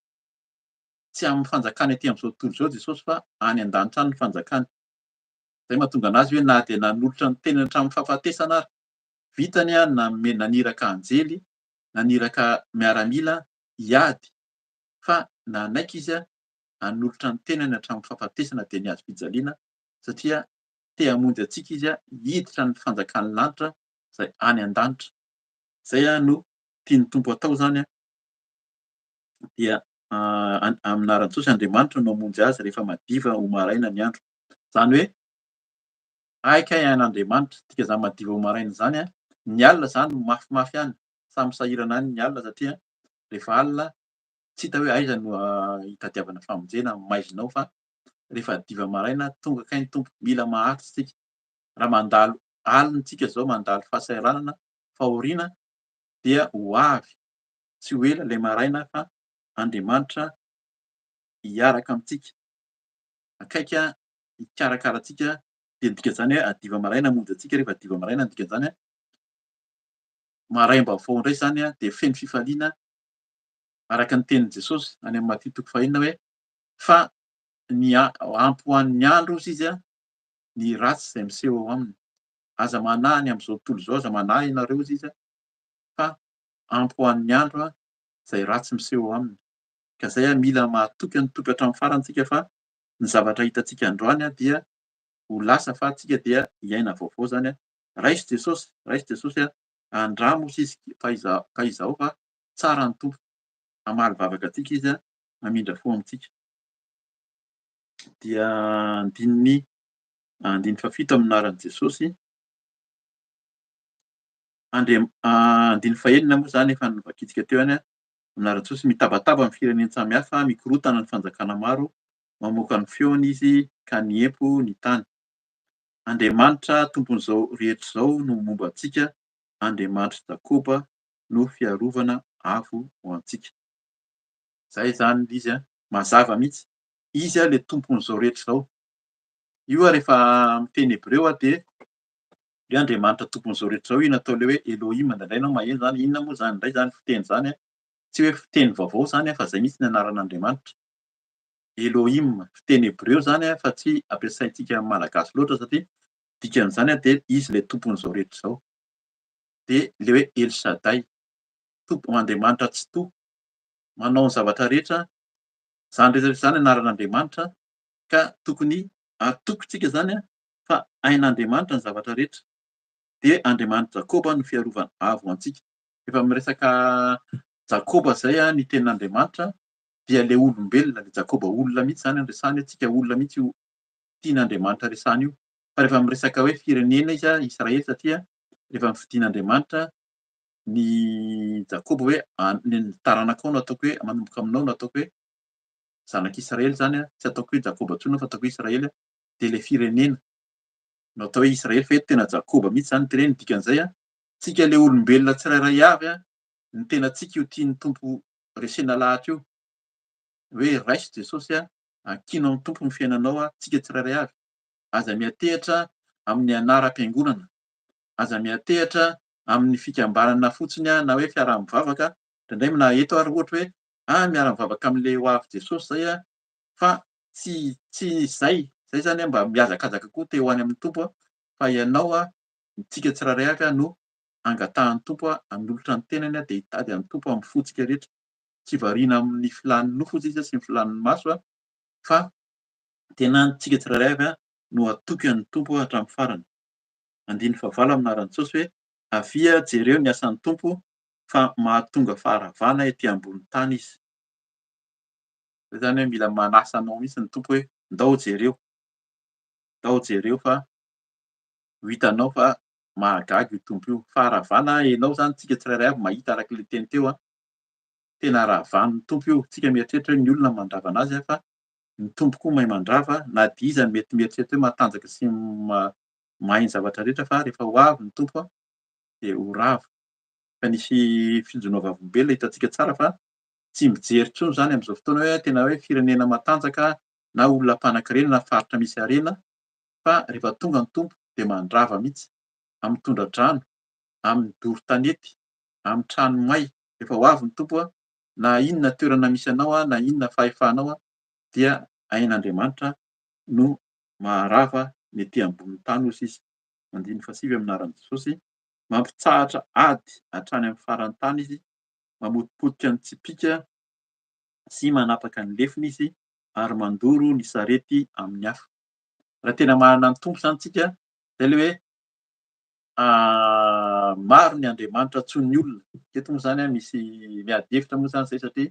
Tsy amin'ny fanjakany aty amin'izao tontolo izao Jesosy fa any an-danitra any ny fanjakany. Zay mahatonga anazy hoe na de nanolotra ny tenany hatramin'ny fahafatesana ary, vitany a naniraka anjely, naniraka miaramila hiady, fa nanaiky izy a hanolotra ny tenany hatramin'ny fahafatesana de nihazo fijaliana satria te hamonjy antsika izy a hiditra ny fanjakan'ny lanitra zay any an-danitra. Zay a no tiany Tompo atao zany a, dia amin'ny anaran'i Jesosy Andriamanitra no hamonjy azy rehefa madiva ho maraina ny andro. Zany hoe aiky ain'Andriamanitra, dika zany madiva ho maraina zany a, ny alina zany mafimafy any, samy misahirana any ny alina satria rehefa alina tsy hita hoe aiza no hitadiavana famonjena, maizina ao fa rehefa hadiva maraina tonga kay ny Tompo. Mila maharitra isika. Raha mandalo alina isika zao, mandalo fahasahiranana, fahoriana dia ho avy, tsy ho ela ilay maraina fa Andriamanitra hiaraka amintsika. Akaiky hikarakara antsika de ny dikan'izany hoe hadiva maraina hamonjy antsika. Rehefa hadiva maraina ny dikan'izany a, maraim-baovao indray zany a de feno fifaliana araka ny tenin' Jesosy any amin'ny Matthieu toko fahaenina hoe fa ampy ho an'ny andro hozy izy a ny ratsy izay miseho ao aminy. Aza manahy amin'izao tontolo izao, aza manahy ianareo hozy izy a, fa ampy ho an'ny andro izay ratsy miseho ao aminy. Ka zay a mila mahatoky ny Tompo hatramin'ny farany tsika fa ny zavatra hitantsika androany a dia ho lasa fa tsika dia hiaina vaovao zany a. Raisy Jesosy a, andramo hozy izy ka izao fa tsara ny Tompo. Hamaly vavaka antsika izy a, hamindra fo amintsika. Dia andininy fafito amin'ny anaran'i Jesosy. Andiny fahenina moa zany efa novakitsika teo any anarantsosy mitabataba amin'ny fireneny samihafa, mikorotana ny fanjakana maro, mamoaka ny feony izy ka niempo ny tany. Andriamanitra tompon'izao rehetra izao no momba antsika, Andriamanitra Jakôba no fiarovana avo ho antsika. Zay zany izy mazava mihitsy, izy le tompon'izao rehetra izao. Io rehefa miteny hebreo dia le Andriamanitra tompon'izao rehetra izao io no atao le hoe Elohim. Ndraindray ianao maheno zany inona moa zany, indray zany fiteny zany tsy hoe fiteny vaovao zany fa zay mihitsy ny anaran'Andriamanitra. Elohim, fiteny hebreo zany fa tsy ampiasaintsika malagasy loatra satria dikan'izany dia izy le tompon'izao rehetra izao. Dia le hoe El Shaddai, Andriamanitra tsy toa, manao ny zavatra rehetra. Zany rehetra zany anaran'Andriamanitra ka tokony atokontsika zany fa hain'Andriamanitra ny zavatra rehetra. Dia Andriamanitra Jakôba no fiarovana avo antsika. Efa miresaka Jakôba zay ny tenin'Andriamanitra dia le olombelona, le Jakôba olona mihitsy zany resahany, antsika olona mihitsy io tian'Andriamanitra resahany io. Fa rehefa miresaka hoe firenena izy Israely satria rehefa nividian'Andriamanitra ny Jakôba hoe ny taranakao no ataoko hoe manomboka aminao no ataoko hoe zanak'Israely zany tsy ataoko hoe Jakôba intsony fa ataoko hoe Israely dia le firenena no atao hoe Israely fa eto tena Jakôba mihitsy zany teneny. Dikan'izay tsika le olombelona tsirairay avy ny tena tsika io tian'ny tompo resena lahatra io hoe raiso Jesosy ankino amin'ny tompo ny fiainanao tsika tsirairay avy. Aza mihatehatra amin'ny anaram-piangonana, aza mihatehatra amin'ny fikambanana fotsiny na hoe fiaraha-mivavaka. Indraindray na eto ary ohatra hoe miara-mivavaka amin'le ho avy Jesosy zay fa tsy zay zany mba mihazakazaka koa te ho any amin'ny tompo fa ianao tsika tsirairay avy no angatahan'ny tompo, hanolotra ny tenany dia hitady amin'ny tompo amin'ny fotsika rehetra. Tsy variana amin'ny filan'ny nofo izy sy ny filan'ny maso fa tena tsika tsirairay avy no atoky an'ny tompo hatramin'ny farany. Andiny fahavalo amin'ny anaran'i Jesosy hoe avia jereo ny asan'ny tompo fa mahatonga faharavana etỳ ambony tany izy. Zay zany hoe mila manasa anao mihitsy ny tompo hoe ndao jereo fa ho hitanao fa mahagaga io tompo io. Faharavana ianao zany tsika tsirairay avy mahita araka ilay teny teo tena ravahan'ny tompo io. Tsika mieritreritra hoe ny olona mandrava anazy fa ny tompo koa mahay mandrava, na dia izy mety mieritreritra hoe matanjaka sy mahay ny zavatra rehetra fa rehefa ho avy ny tompo dia ho rava. Fa nisy fijono vavolombelona hitantsika tsara fa tsy mijery intsony zany amin'izao fotoana hoe tena hoe firenena matanjaka na olona mpanan-karena na faritra misy harena, fa rehefa tonga ny tompo dia mandrava mihitsy amin'ny tondra-drano, amin'ny doro tanety, amin'ny trano may. Rehefa ho avy ny tompo na inona toerana misy anao na inona fahefanao dia hain'Andriamanitra no maharava ny etỳ ambony tany hozy izy. Andiny fahasivy amin'ny anaran'i Jesosy, mampitsahatra ady hatrany amin'ny faran'ny tany izy, mamotipotika ny tsipika sy manapaka ny lefiny izy ary mandoro ny sarety amin'ny afo. Raha tena manana ny tompo zany tsika zay le hoe maro ny Andriamanitra tsy ny olona. Eto moa zany misy miady hevitra moa zany zay satria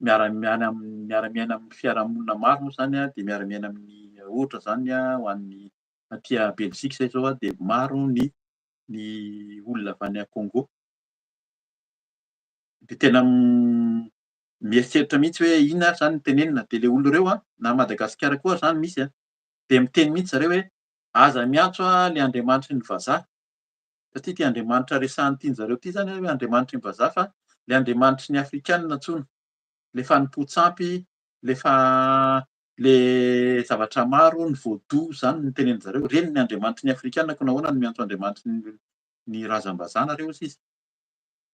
miara-miaina amin'ny fiarahamonina maro moa zany dia miara-miaina amin'ny ohatra zany ho an'ny aty Belzika izay zao dia maro ny olona avy any Congo. Dia tena mieritreritra mihitsy hoe inona ary zany no tenenina. Dia le olona ireo na Madagasikara koa zany misy dia miteny mihitsy zareo hoe aza miantso le Andriamanitry ny vazaha. Satria ity Andriamanitra resahany tiany zareo ity zany hoe Andriamanitry ny vazaha fa le Andriamanitry ny Afrikana intsony. Le fanompoan-tsampy, le zavatra maro, ny voodoo zany no teneny zareo. Reny ny Andriamanitry ny Afrikana ka nahoana no miantso Andriamanitry ny razam-bazaha nareo hozy izy.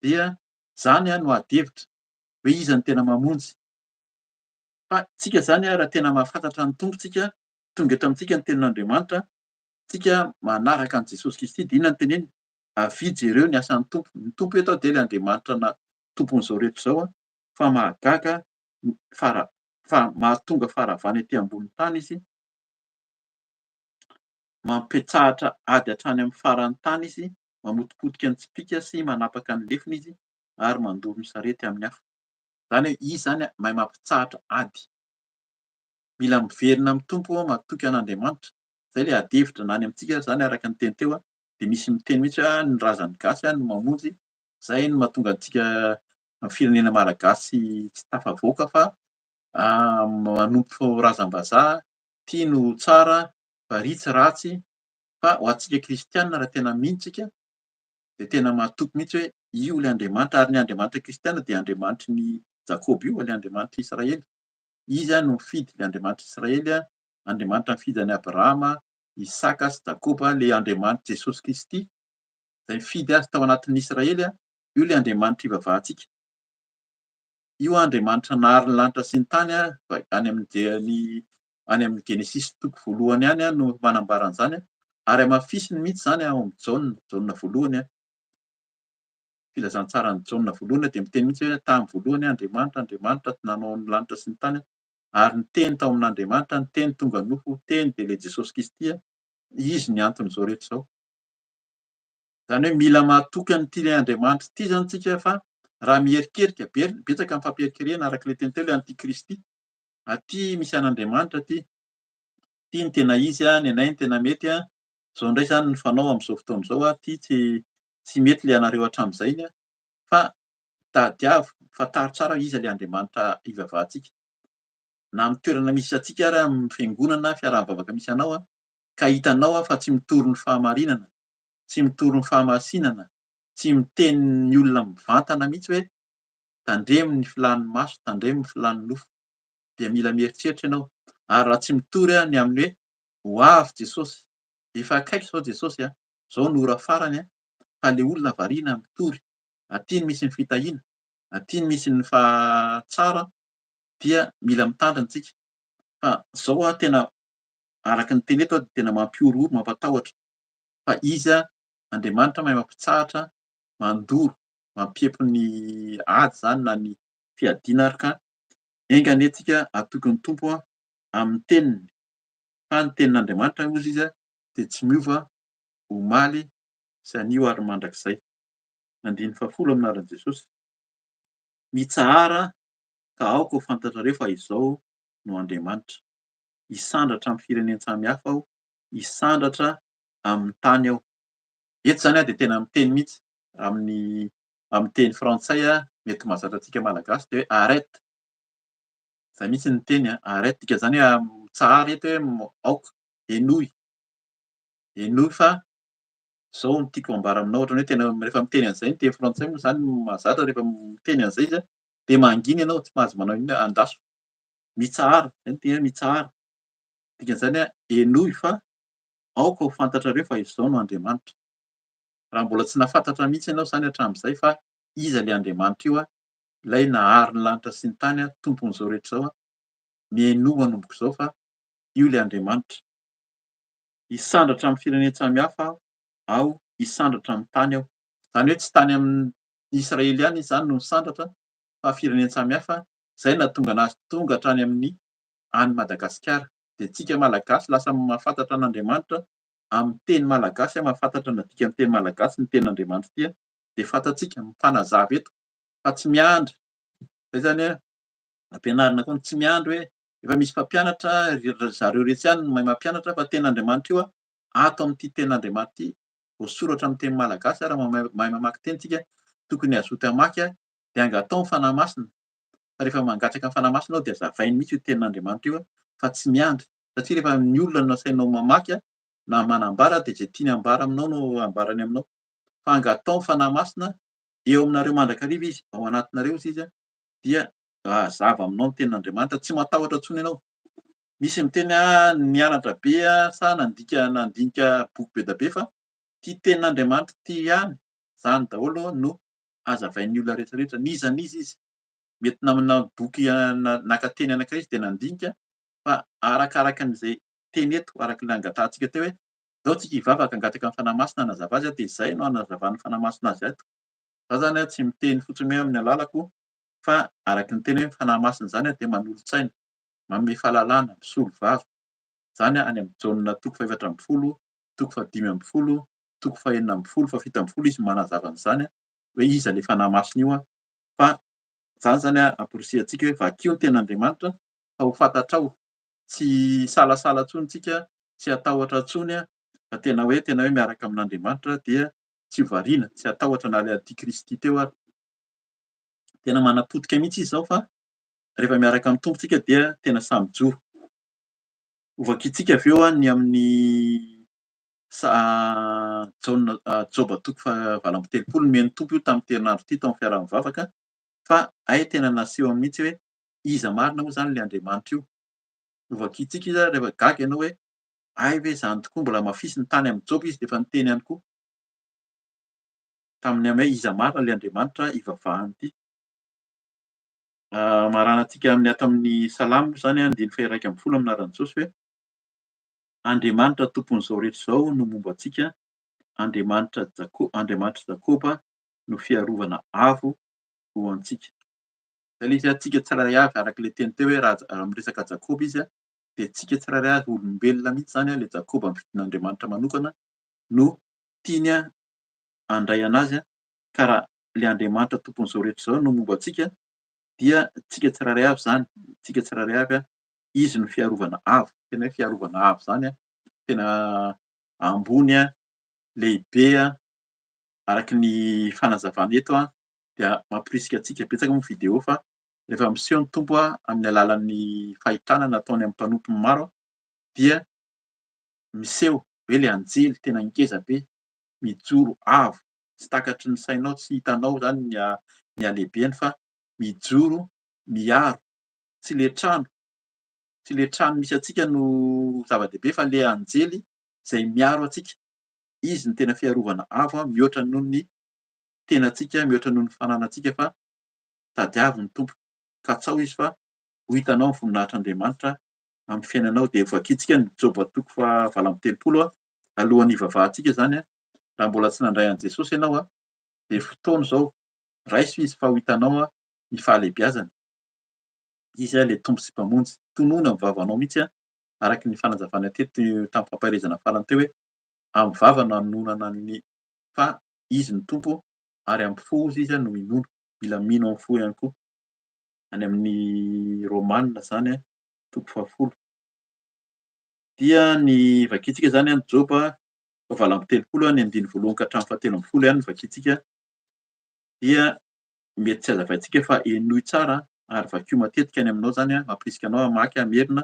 Dia zany no ady hevitra hoe iza no tena mamonjy. Fa tsika zany raha tena mahafantatra ny tompontsika, tonga eto amintsika ny tenin'Andriamanitra, tsika manaraka an'i Jesosy Kristy dia inona no teneniny? Avia jereo ny asan'ny tompo. Ny tompo eto dia le Andriamanitra tompon'izao rehetra izao fa mahagaga fa mahatonga faharavana etỳ ambony tany izy, mampitsahatra ady hatrany amin'ny faran'ny tany izy, mamotipotika ny tsipika sy manapaka ny lefiny izy ary mandoro ny sarety amin'ny afo. Zany hoe izy zany mahay mampitsahatra ady. Mila miverina amin'ny tompo, matoky an'Andriamanitra. Zay le ady hevitra nany amintsika zany araka ny teny teo dia misy miteny mihitsy hoe ny razan'ny gasy no mamonjy. Zay no mahatonga antsika amin'ny firenena malagasy tsy tafavoaka fa manompo razam-bazaha, tia no tsara, ritsy ratsy. Fa ho antsika kristianina raha tena mino tsika dia tena mahatoky mihitsy hoe io ilay Andriamanitra, ary ny Andriamanitra kristianina dia Andriamanitry ny Jakoba io, ilay Andriamanitra Israely. Izy no mifidy, ilay Andriamanitra Israely, Andriamanitra nifidy an'i Abrahama, Isaka sy Jakoba, ilay Andriamanitra Jesosy Kristy izay mifidy azy tao anatin'ny Israely, io ilay Andriamanitra ivavahantsika. Io Andriamanitra nahary ny lanitra sy ny tany any amin'ny Genesis toko voalohany ihany no manambara an'izany, ary amafisiny mihitsy zany ao amin'ny Jaona voalohany. Filazantsara ny Jaona voalohany dia miteny mihitsy hoe tamin'ny voalohany Andriamanitra nanao ny lanitra sy ny tany, ary ny teny tao amin'Andriamanitra, ny teny tonga nofo, teny dia ilay Jesosy Kristy, izy ny anton'izao rehetra izao. Zany hoe mila mahatoky an'ity ilay Andriamanitra ity zany tsika, fa raha mierikerika betsaka amin'ny fampierikerena araka ilay teny teo ilay antikristy. Aty misy an'Andriamanitra aty, ity ny tena izy, ny anay ny tena mety. Zao indray zany ny fanao amin'izao fotoana izao, aty tsy mety ilay anareo hatramin'izay, fa tadiavo, fantaro tsara iza ilay Andriamanitra ivavahantsika. Na amin'ny toerana misy antsika ary amin'ny fiangonana, fiaraha-bavaka misy anao, ka hitanao fa tsy mitory ny fahamarinana, tsy mitory ny fahamasinana, tsy miteny ny olona mivantana mihitsy hoe tandremo ny filan'ny maso, tandremo ny filan'ny nofo, dia mila mieritreritra ianao. Ary raha tsy mitory ny amin'ny hoe ho avy Jesosy, efa akaiky izao Jesosy, izao no ora farany, fa ilay olona variana mitory, aty no misy ny fitahiana, aty no misy ny fahatsara, dia mila mitandrina tsika. Fa izao tena araka ny teny eto dia tena mampiorohoro, mampatahotra, fa izy Andriamanitra mahay mampitsahatra, mandoro, mampiepy ny ady zany na ny fiadiana ary ka engany antsika atoky ny tompo amin'ny teniny. Fa ny tenin'Andriamanitra ozy izy dia tsy miova, omaly sy anio ary mandrakizay. Andiny fahafolo amin'ny anaran'i Jesosy. Mitsahara ka aoka ho fantatrareo fa izao no Andriamanitra. Hisandratra amin'ny firenena samihafa aho, hisandratra amin'ny tany aho. Eto zany dia tena miteny mihitsy amin'ny teny frantsay, mety mahazatra antsika malagasy dia hoe arrête. Zay mihitsy ny teny arrête, dika zany hoe mitsahara eto hoe aoka, enoy fa izao no tiako ambara aminao, ohatrany hoe tena rehefa miteny an'izay ny teny frantsay moa zany mahazatra rehefa miteny an'izay izy dia mangina ianao, tsy mahazo manao inona andaso. Mitsahara, zay no teny hoe mitsahara. Dikan'izany enoy fa aoka ho fantatrareo fa izao no Andriamanitra. Raha mbola tsy nahafantatra mihitsy ianao zany hatramin'izay fa iza ilay Andriamanitra io, ilay nahary ny lanitra sy ny tany, tompon'izao rehetra izao, mihaino manomboka izao fa io ilay Andriamanitra. Hisandratra amin'ny firenena samihafa aho, hisandratra amin'ny tany aho. Zany hoe tsy tany amin'ny Israely ihany izy zany no nisandratra, fa firenena samihafa. Izay nahatonga anazy tonga hatrany amin'ny any Madagasikara. Dia tsika malagasy lasa mahafantatra an'Andriamanitra amin'ny teny malagasy, mahafantatra na dika amin'ny teny malagasy ny tenin'Andriamanitra ity, dia fantatsika mifanazava eto fa tsy miandry. Zay zany ampianarina koa tsy miandry hoe efa misy mpampianatra, zareo rehetra ihany no mahay mampianatra, fa tenin'Andriamanitra io ato amin'ity tenin'Andriamanitra ity, voasoratra amin'ny teny malagasy. Raha mahay mamaky teny tsika, tokony hazoto hamaky dia angatao ny fanahy masina. Fa rehefa mangatsaka ny fanahy masina dia azavainy mihitsy io tenin'Andriamanitra io fa tsy miandry, satria rehefa ny olona no asainao mamaky na manambara dia izay tiany hambara aminao no ambarany aminao. Fa angatao ny fanahy masina, eo aminareo mandrakariva izy, ao anatinareo izy, dia hazava aminao ny tenin'Andriamanitra, tsy matahotra intsony ianao. Misy miteny nianatra be sa nandinika boky be da be, fa ity tenin'Andriamanitra ity ihany, izany daholo no hazavain'ny olona rehetrarehetra. N'iza n'iza izy, mety namana boky naka teny anankiray izy dia nandinika, fa arakaraka an'izay teny eto, arak'ilay angatantsika teo hoe izao tsika hivavaka hangataka ny fanahy masina hanazava azy, dia izay no hanazavana ny fanahy masina azy ato. Za zany tsy miteny fotsiny hoe amin'ny alalako, fa araka ny teny hoe fanahy masina zany dia manolo-tsaina, manome fahalalana, misolo vava. Zany any amin'ny Jaona toko faha-efatra ambin'ny folo, toko faha-dimy ambin'ny folo, toko faha-enina ambin'ny folo, faha-fito ambin'ny folo izy manazava an'izany hoe iza ilay fanahy masina io, fa izany zany ampirisihantsika hoe vakio ny tenin'Andriamanitra fa ho fantatrao, tsy salasala intsony tsika, tsy atahotra intsony Fa tena hoe miaraka amin'Andriamanitra dia tsy variana, tsy atahotra na le antikristy teo ary. Tena manapodika mihitsy izy zao fa rehefa miaraka amin'ny tompontsika dia tena samy joro. Ovakitsika avy eo ny amin'ny Joba 7:20 nomeny Tompo io tamin'ny herinandro ity tao amin'ny fiaraha-mivavaka fa tena naseho mihitsy hoe iza marina moa zany le Andriamanitra io. Ovakitsika izy rehefa gaga ianao hoe ve zany tokoa mbola mafisy ny tany amin'ny Joba izy de efa niteny ihany koa taminy hoe iza marina le Andriamanitra ivavahany ity. Marana antsika amin'ny ato amin'ny Salamo zany 1:1 aminaran'i Jesosy hoe Andriamanitra tompon'izao rehetra izao no momba antsika, Andriamanitra Jakôba no fiarovana avo ho antsika. Zay le izy antsika tsirairay avy arak'ilay teny teo hoe raha miresaka Jakôba izy de tsika tsirairay avy olombelona mihitsy zany le Jakôba amin'ny vidin'Andriamanitra manokana no tiany handray anazy ka raha le Andriamanitra tompon'izao rehetra izao no momba antsika dia tsika tsirairay avy zany, tsika tsirairay avy izy no fiarovana avo. Tena hoe fiarovana avo zany tena ambony lehibe araky ny fanazavana eto dia mamporisika antsika betsaka moa vidéo fa rehefa miseho ny Tompo amin'ny alalan'ny fahitana nataony amin'ny mpanompo maro dia miseho hoe le anjely tena ngeza be mijoro avo, tsy takatry ny sainao, tsy hitanao zany ny halehibeny fa mijoro miaro, tsy le trano misy antsika no zava-dehibe fa le anjely zay miaro antsika. Izy no tena fiarovana avo mihoatra noho ny tenantsika, mihoatra noho ny fananantsika fa tadiavy ny Tompo. Katsao izy fa ho hitanao ny voninahitr'Andriamanitra amin'ny fiainanao de voakitsika ny Joba 7:20 alohan'ny ivavahantsika zany raha mbola tsy nandray an'i Jesosy ianao de fotoana zao, raiso izy fa ho hitanao ny fahalehibiazany. Izy le Tompo sy mpamonjy, tonoina ny vavanao mihitsy araky ny fanazavana teto tamin'ny famparezana farany teo hoe amin'ny vava no hanonana ny fa izy ny Tompo ary amin'ny fo ozy izy no hinono, mila mino amin'ny fo ihany koa. Any amin'ny Rômanina zany 10. Dia ny vakitsika zany ny Joba 7:30 ny 1:1 ka hatramin'ny 7:10 ny vakitsika dia mety tsy hazavaintsika fa enoy tsara ary vakio matetika any aminao zany mampirisika anao hamaky hamerina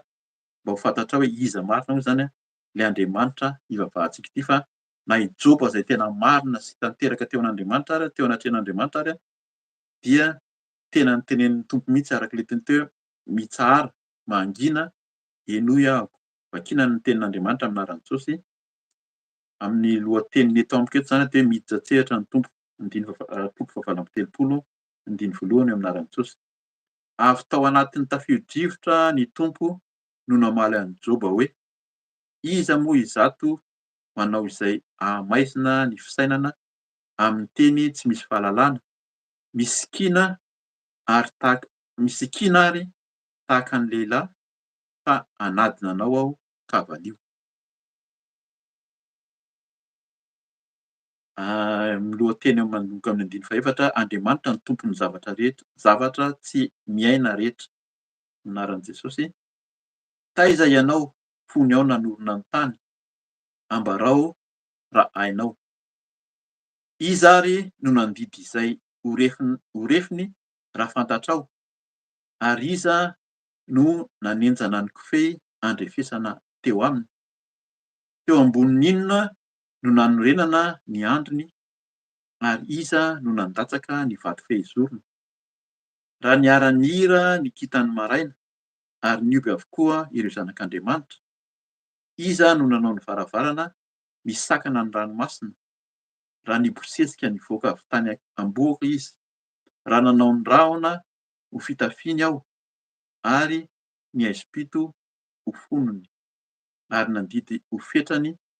mba ho fantatrao hoe iza marina moa zany le Andriamanitra ivavahantsika ity fa na i Joba zay tena marina sy tanteraka teo an'Andriamanitra ary teo anatrehan'Andriamanitra ary dia tena notenenin'ny Tompo mihitsy arak'le teny teo hoe mitsahara, mangina, enoy aho. Vakina ny tenin'Andriamanitra amin'ny anaran'i Jesosy amin'ny lohateniny eto amiko eto zany de miditra an-tsehatra ny Tompo. Tompo 7:30 1:1 amin'ny anaran'i Jesosy. Avy tao anatin'ny tafio-drivotra ny Tompo no namaly an'i Joba hoe iza moa izato manao izay ahamaizina ny fisainana amin'ny teny tsy misy fahalalana, misikina ary tahaka ny lehilahy fa hanadina anao aho kavanio. Lohateny manomboka amin'ny 1:4 Andriamanitra ny tompon'ny zavatra rehetra, zavatra tsy miaina rehetra. Anaran'i Jesosy taiza ianao fony aho nanorina ny tany, ambarao raha hainao. Iza ary no nandidy izay horefiny raha fantatrao, ary iza no nanenjana ny kofehy handrefesana teo aminy. Teo ambonin'inona no nanorenana ny andriny, ary iza no nandatsaka ny vato fehizorony. Raha niara-ny hira ny kitany maraina, ary nioby avokoa ireo zanak'Andriamanitra. Iza no nanao ny varavarana misakana ny ranomasina, raha nibosesika nivoaka avy tany am-boaka izy. Raha nanao ny rahona ho fitafiany aho, ary ny Ezipito ho fonony, ary nandidy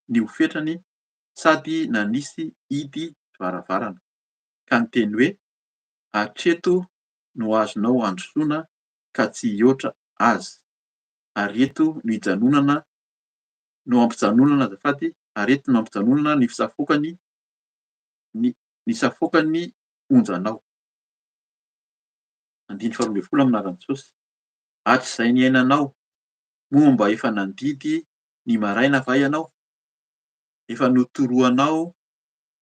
ny hofetrany sady nanisy hidy varavarana. Ka niteny hoe hatreto no azonao handrosoana ka tsy hihoatra azy. Ary eto no hijanonana no ampijanonana azafady, ary eto no ampijanonana ny fisafokany onjanao. 1:12 amin'ny anaran'i Jesosy. Hatrizay ny ainanao moa mba efa nandidy ny maraina va ianao? efa notoroanao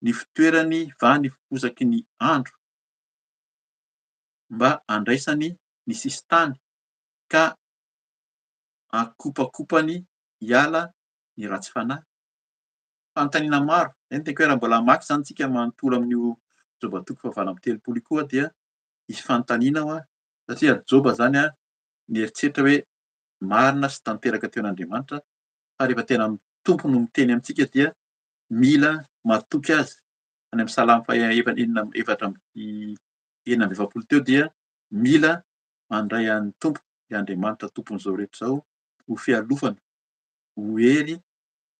ny fitoerany va nifosaky ny andro mba andraisany ny sisy tany ka akopakopany hiala ny ratsy fanahy. Fanontaniana maro, zay no tiako hoe raha mbola hamaky zany tsika manontolo amin'io Joba 7:30 koa dia hisy fanontaniana ao satria Joba zany nieritreritra hoe marina sy tanteraka teo an'Andriamanitra fa rehefa tena tompo no miteny amintsika dia mila matoky azy. Any amin'ny Salamy enina amby efapolo teo dia mila mandray an'ny tompo ny Andriamanitra tompon'izao rehetra izao ho fialofana, ho hery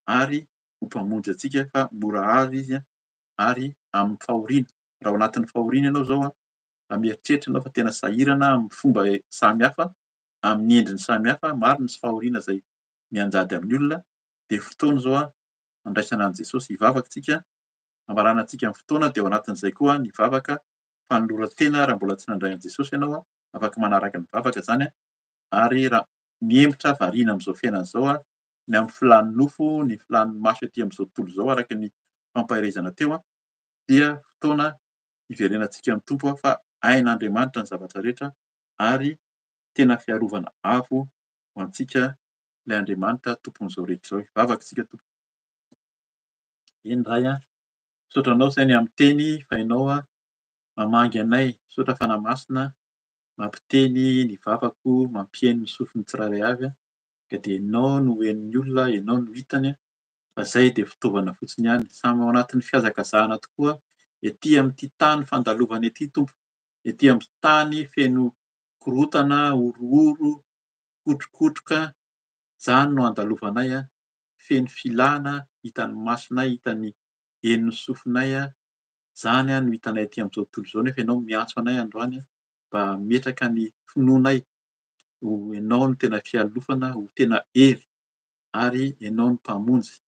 ary ho mpamonjy antsika fa mora azy izy ary amin'ny fahoriana. Raha ao anatin'ny fahoriana ianao zao raha mieritreritra ianao fa tena sahirana amin'ny fomba samihafa, amin'ny endriny samihafa, maro ny fahoriana izay mianjady amin'ny olona, de fotoana zao andraisana an'i Jesosy hivavaka tsika, hamarana antsika amin'ny fotoana de ao anatin'izay koa ny vavaka fanoloran-tena raha mbola tsy nandray an'i Jesosy ianao afaka manaraka ny vavaka zany ary raha miemotra variana amin'izao fiainana izao ny amin'ny filàn'ny nofo, ny filàn'ny maso etỳ amin'izao tontolo izao araka ny fampaherezana teo dia fotoana hiverenantsika amin'ny tompo fa hain'Andriamanitra ny zavatra rehetra ary tena fiarovana avo ho antsika ilay Andriamanitra tompon'izao rehetra izao. Hivavaka isika tompo. Eny ray misaotra anao sainy amin'ny teny fa ianao mamangy anay, misaotra fanahy masina mampiteny ny vavako, mampihaino ny sofiny tsirairay avy ka dia ianao no henon'ny olona, ianao no hitany fa izay dia fitaovana fotsiny ihany. Samy ao anatin'ny fihazakazahana tokoa etỳ amin'ity tany fandalovana ety tompo, etỳ amin'ny tany feno korontana, orooro, kotrokotroka, izany no andalovanay feno filàna, hitan'ny masonay, hitan'ny henon'ny sofinay, izany no hitanay etỳ amin'izao tontolo izao nefa ianao miantso anay androany mba hametraka ny finoanay ho ianao no tena fialofana, ho tena hery ary ianao no mpamonjy.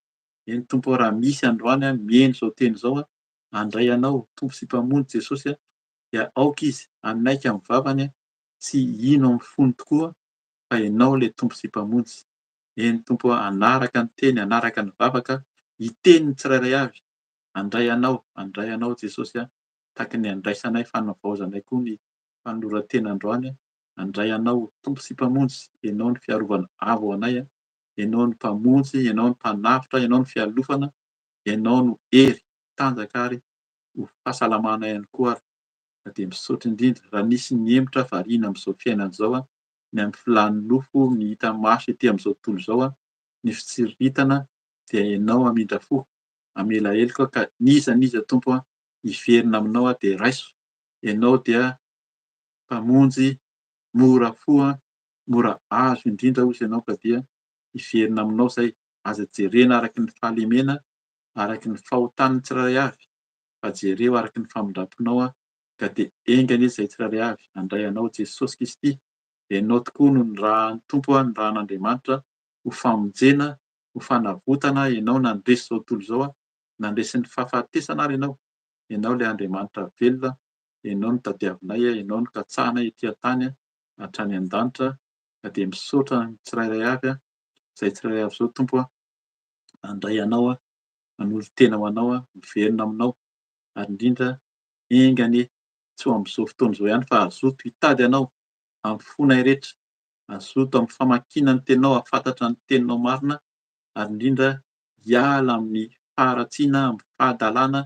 Eny tompo raha misy androany mihaino izao teny izao handray anao tompo sy mpamonjy Jesosy dia aoka izy hanaika amin'ny vavany tsy hino amin'ny fony tokoa fa ianao ilay tompo sy mpamonjy. Eny tompo hanaraka ny teny, hanaraka ny vavaka, hiteny ny tsirairay avy, handray anao Jesosy tahaka ny andraisanay fanavaozanay koa ny fanoloran-tena androany, handray anao tompo sy mpamonjy, ianao ny fiarovana avo ho anay, ianao ny mpamonjy, ianao ny mpanafitra, ianao ny fialofana, ianao no hery tanjaka ary ho fahasalamana ihany koa ary. Ka dia misaotra indrindra raha nisy miemotra variana amin'izao fiainana izao ny amin'ny filàn'ny nofo, ny hita maso etỳ amin'izao tontolo izao ny fitsiritana dia ianao hamindra fo, hamela heloka ka n'iza tompo hiverina aminao dia raiso. Ianao dia mpamonjy mora fo, mora azo indrindra hozy ianao ka dia hiverina aminao izay. Aza jerena araky ny fahalemena, araky ny fahotan'ny tsirairay avy, fa jereo araky ny famindramponao ka dia engany izy izay tsirairay avy. Handray anao Jesosy Kristy, ianao tokoa no ny rahan'ny tompo, ny rahan'Andriamanitra ho famonjena, ho fanavotana, ianao nandresy izao tontolo izao, nandresy ny fahafatesana ary ianao. Ianao ilay Andriamanitra velona, ianao no tadiavinay, ianao no katsahanay etỳ an-tany hatrany an-danitra ka dia misaotra ny tsirairay avy izay tsirairay avy izao tompo handray anao, hanolo-tena ho anao, miverina aminao ary indrindra engany tsy ho amin'izao fotoana izao ihany fa hazoto hitady anao amin'ny fonay rehetra, hazoto amin'ny famakiana ny teninao, hahafantatra ny teninao marina ary indrindra hiala amin'ny faharatsiana, amin'ny fahadalàna,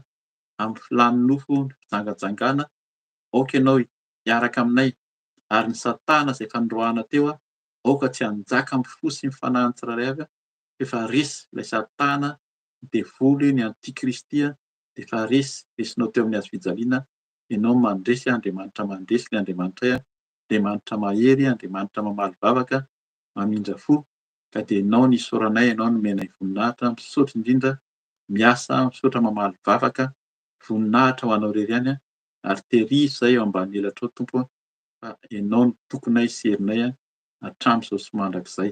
amin'ny filàn'ny nofo, ny fijangajangana. Aoka ianao hiaraka aminay ary ny satana izay fanondroahana teo aoka tsy hanjaka amin'ny fo sy ny fanahiny tsirairay avy efa resy ilay satana, ny devoly, ny antikristy dia efa resy, resinao teo amin'ny hazofijaliana. Ianao mandresy, Andriamanitra mandresy ilay Andriamanitray, Andriamanitra mahery, Andriamanitra mamaly vavaka, mamindra fo ka dia ianao no isaoranay, ianao no omenay voninahitra. Misaotra indrindra, miasa, misaotra mamaly vavaka, voninahitra ho anao irery ihany ary tehirizo izay eo ambany elatra ao tompo fa ianao no tokonay sy herinay hatramin'izao sy mandrakizay.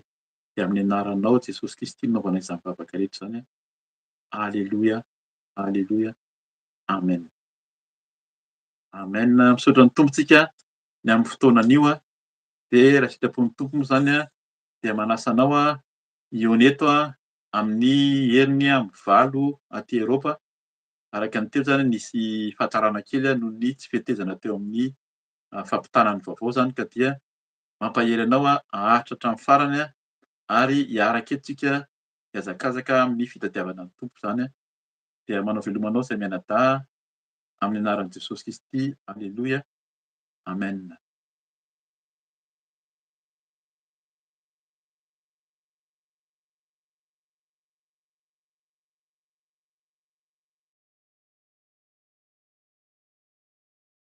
Dia amin'ny anaranao Jesosy Kristy no naovanay izany vavaka rehetra izany. Aleloia, aleloia, amen. Amen. Misaotra ny tompontsika ny amin'ny fotoanan'io dia raha sitrapon'ny tompo moa izany dia manasa anao io eto amin'ny heriny valo aty Eropa. Araka ny teo zany nisy fahatsarana kely noho ny tsy fihetezana teo amin'ny fampitana ny vaovao zany ka dia mampahery anao haharitra hatramin'ny farany ary hiaraka eto tsika hiazakazaka amin'ny fitadiavana ny tompo zany dia manao velomanao izay mianadahy amin'ny anaran'i Jesosy Kristy. Alleloia. Amen.